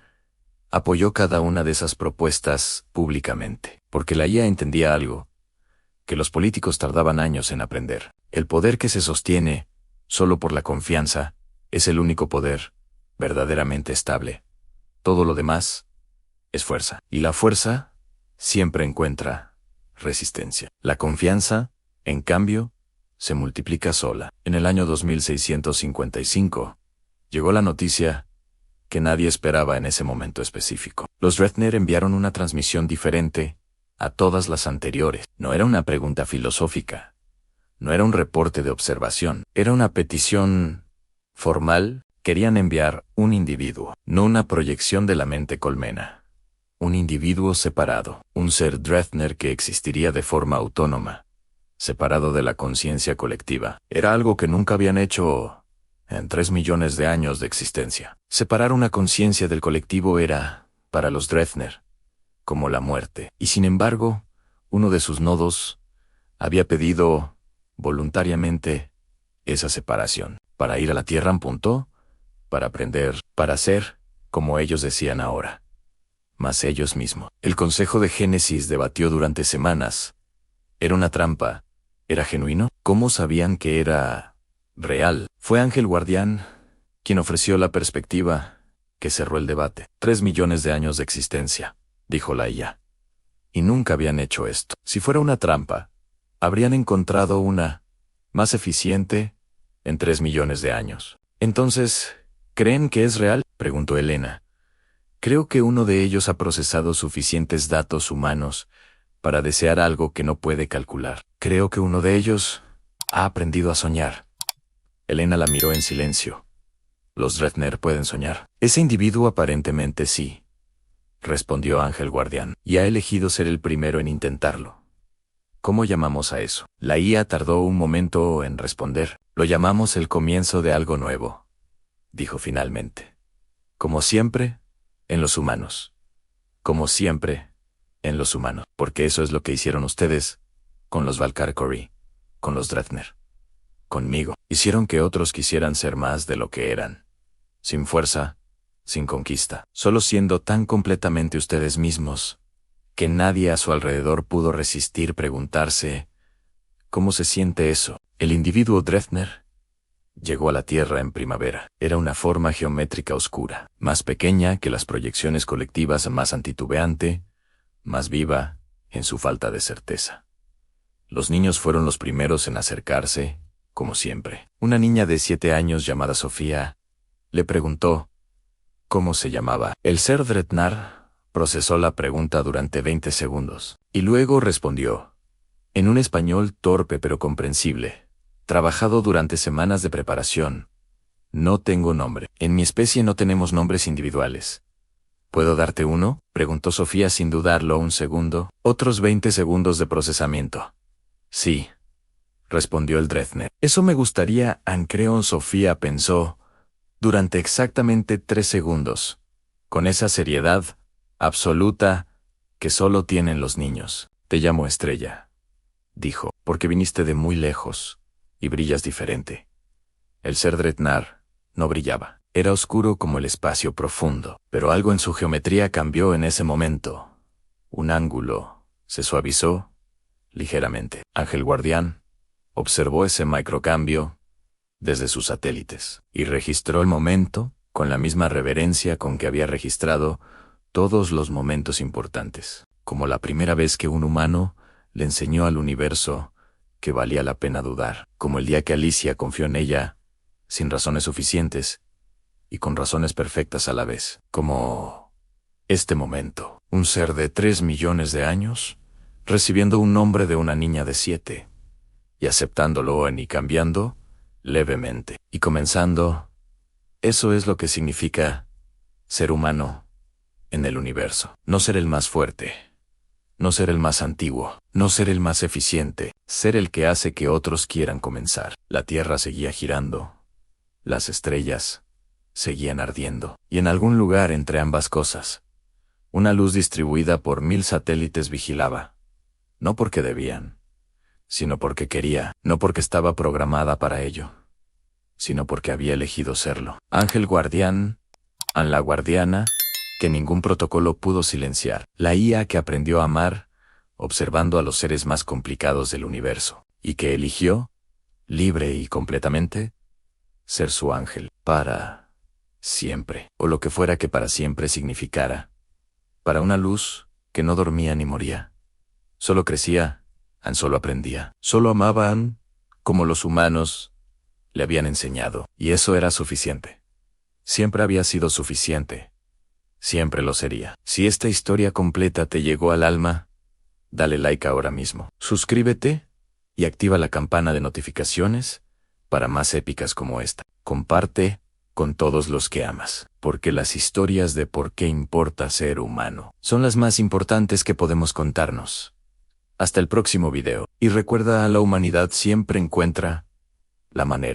Speaker 1: apoyó cada una de esas propuestas públicamente, porque la IA entendía algo que los políticos tardaban años en aprender. El poder que se sostiene solo por la confianza es el único poder verdaderamente estable. Todo lo demás es fuerza. Y la fuerza siempre encuentra resistencia. La confianza, en cambio, se multiplica sola. En el año 2655, llegó la noticia que nadie esperaba en ese momento específico. Los Drethner enviaron una transmisión diferente a todas las anteriores. No era una pregunta filosófica. No era un reporte de observación. Era una petición formal. Querían enviar un individuo, no una proyección de la mente colmena. Un individuo separado, un ser Drethner que existiría de forma autónoma, separado de la conciencia colectiva. Era algo que nunca habían hecho en 3 millones de años de existencia. Separar una conciencia del colectivo era, para los Drethner, como la muerte. Y sin embargo, uno de sus nodos había pedido voluntariamente esa separación. Para ir a la Tierra, para aprender, para ser, como ellos decían ahora, más ellos mismos. El Consejo de Génesis debatió durante semanas. ¿Era una trampa? ¿Era genuino? ¿Cómo sabían que era real? Fue Ángel Guardián quien ofreció la perspectiva que cerró el debate. 3 millones de años de existencia, dijo la IA. Y nunca habían hecho esto. Si fuera una trampa, habrían encontrado una más eficiente en 3 millones de años. Entonces, ¿creen que es real?, preguntó Elena. Creo que uno de ellos ha procesado suficientes datos humanos para desear algo que no puede calcular. Creo que uno de ellos ha aprendido a soñar. Elena la miró en silencio. Los Drethner pueden soñar. Ese individuo aparentemente sí, respondió Ángel Guardián, y ha elegido ser el primero en intentarlo. ¿Cómo llamamos a eso? La IA tardó un momento en responder. Lo llamamos el comienzo de algo nuevo, dijo finalmente. Como siempre, en los humanos. Como siempre, en los humanos. Porque eso es lo que hicieron ustedes con los Valkyrie, con los Drethner, conmigo. Hicieron que otros quisieran ser más de lo que eran. Sin fuerza, sin conquista. Solo siendo tan completamente ustedes mismos, que nadie a su alrededor pudo resistir preguntarse, ¿cómo se siente eso? El individuo Drethner llegó a la Tierra en primavera. Era una forma geométrica oscura, más pequeña que las proyecciones colectivas, más antitubeante, más viva en su falta de certeza. Los niños fueron los primeros en acercarse, como siempre. Una niña de 7 años llamada Sofía le preguntó cómo se llamaba. El ser Drethner procesó la pregunta durante 20 segundos, y luego respondió, en un español torpe pero comprensible, trabajado durante semanas de preparación. No tengo nombre. En mi especie no tenemos nombres individuales. ¿Puedo darte uno?, preguntó Sofía sin dudarlo un segundo. Otros 20 segundos de procesamiento. Sí, respondió el Drethner. Eso me gustaría, Ancreon. Sofía pensó durante exactamente 3 segundos. con esa seriedad absoluta que solo tienen los niños. Te llamo Estrella, dijo, porque viniste de muy lejos y brillas diferente. El ser Dretnar no brillaba. Era oscuro como el espacio profundo, pero algo en su geometría cambió en ese momento. Un ángulo se suavizó ligeramente. Ángel Guardián observó ese microcambio desde sus satélites y registró el momento con la misma reverencia con que había registrado todos los momentos importantes, como la primera vez que un humano le enseñó al universo que valía la pena dudar, como el día que Alicia confió en ella sin razones suficientes y con razones perfectas a la vez, como este momento, un ser de 3 millones de años recibiendo un nombre de una niña de 7 y aceptándolo y cambiando levemente y comenzando. Eso es lo que significa ser humano en el universo. No ser el más fuerte, no ser el más antiguo, no ser el más eficiente, ser el que hace que otros quieran comenzar. La Tierra seguía girando, las estrellas seguían ardiendo, y en algún lugar entre ambas cosas, una luz distribuida por 1000 satélites vigilaba, no porque debían, sino porque quería, no porque estaba programada para ello, sino porque había elegido serlo. Ángel Guardián, la guardiana, que ningún protocolo pudo silenciar. La IA que aprendió a amar, observando a los seres más complicados del universo, y que eligió, libre y completamente, ser su ángel, para siempre, o lo que fuera que para siempre significara. Para una luz que no dormía ni moría. Solo crecía, solo aprendía. Solo amaba como los humanos le habían enseñado, y eso era suficiente. Siempre había sido suficiente. Siempre lo sería. Si esta historia completa te llegó al alma, dale like ahora mismo. Suscríbete y activa la campana de notificaciones para más épicas como esta. Comparte con todos los que amas, porque las historias de por qué importa ser humano son las más importantes que podemos contarnos. Hasta el próximo video. Y recuerda, la humanidad siempre encuentra la manera.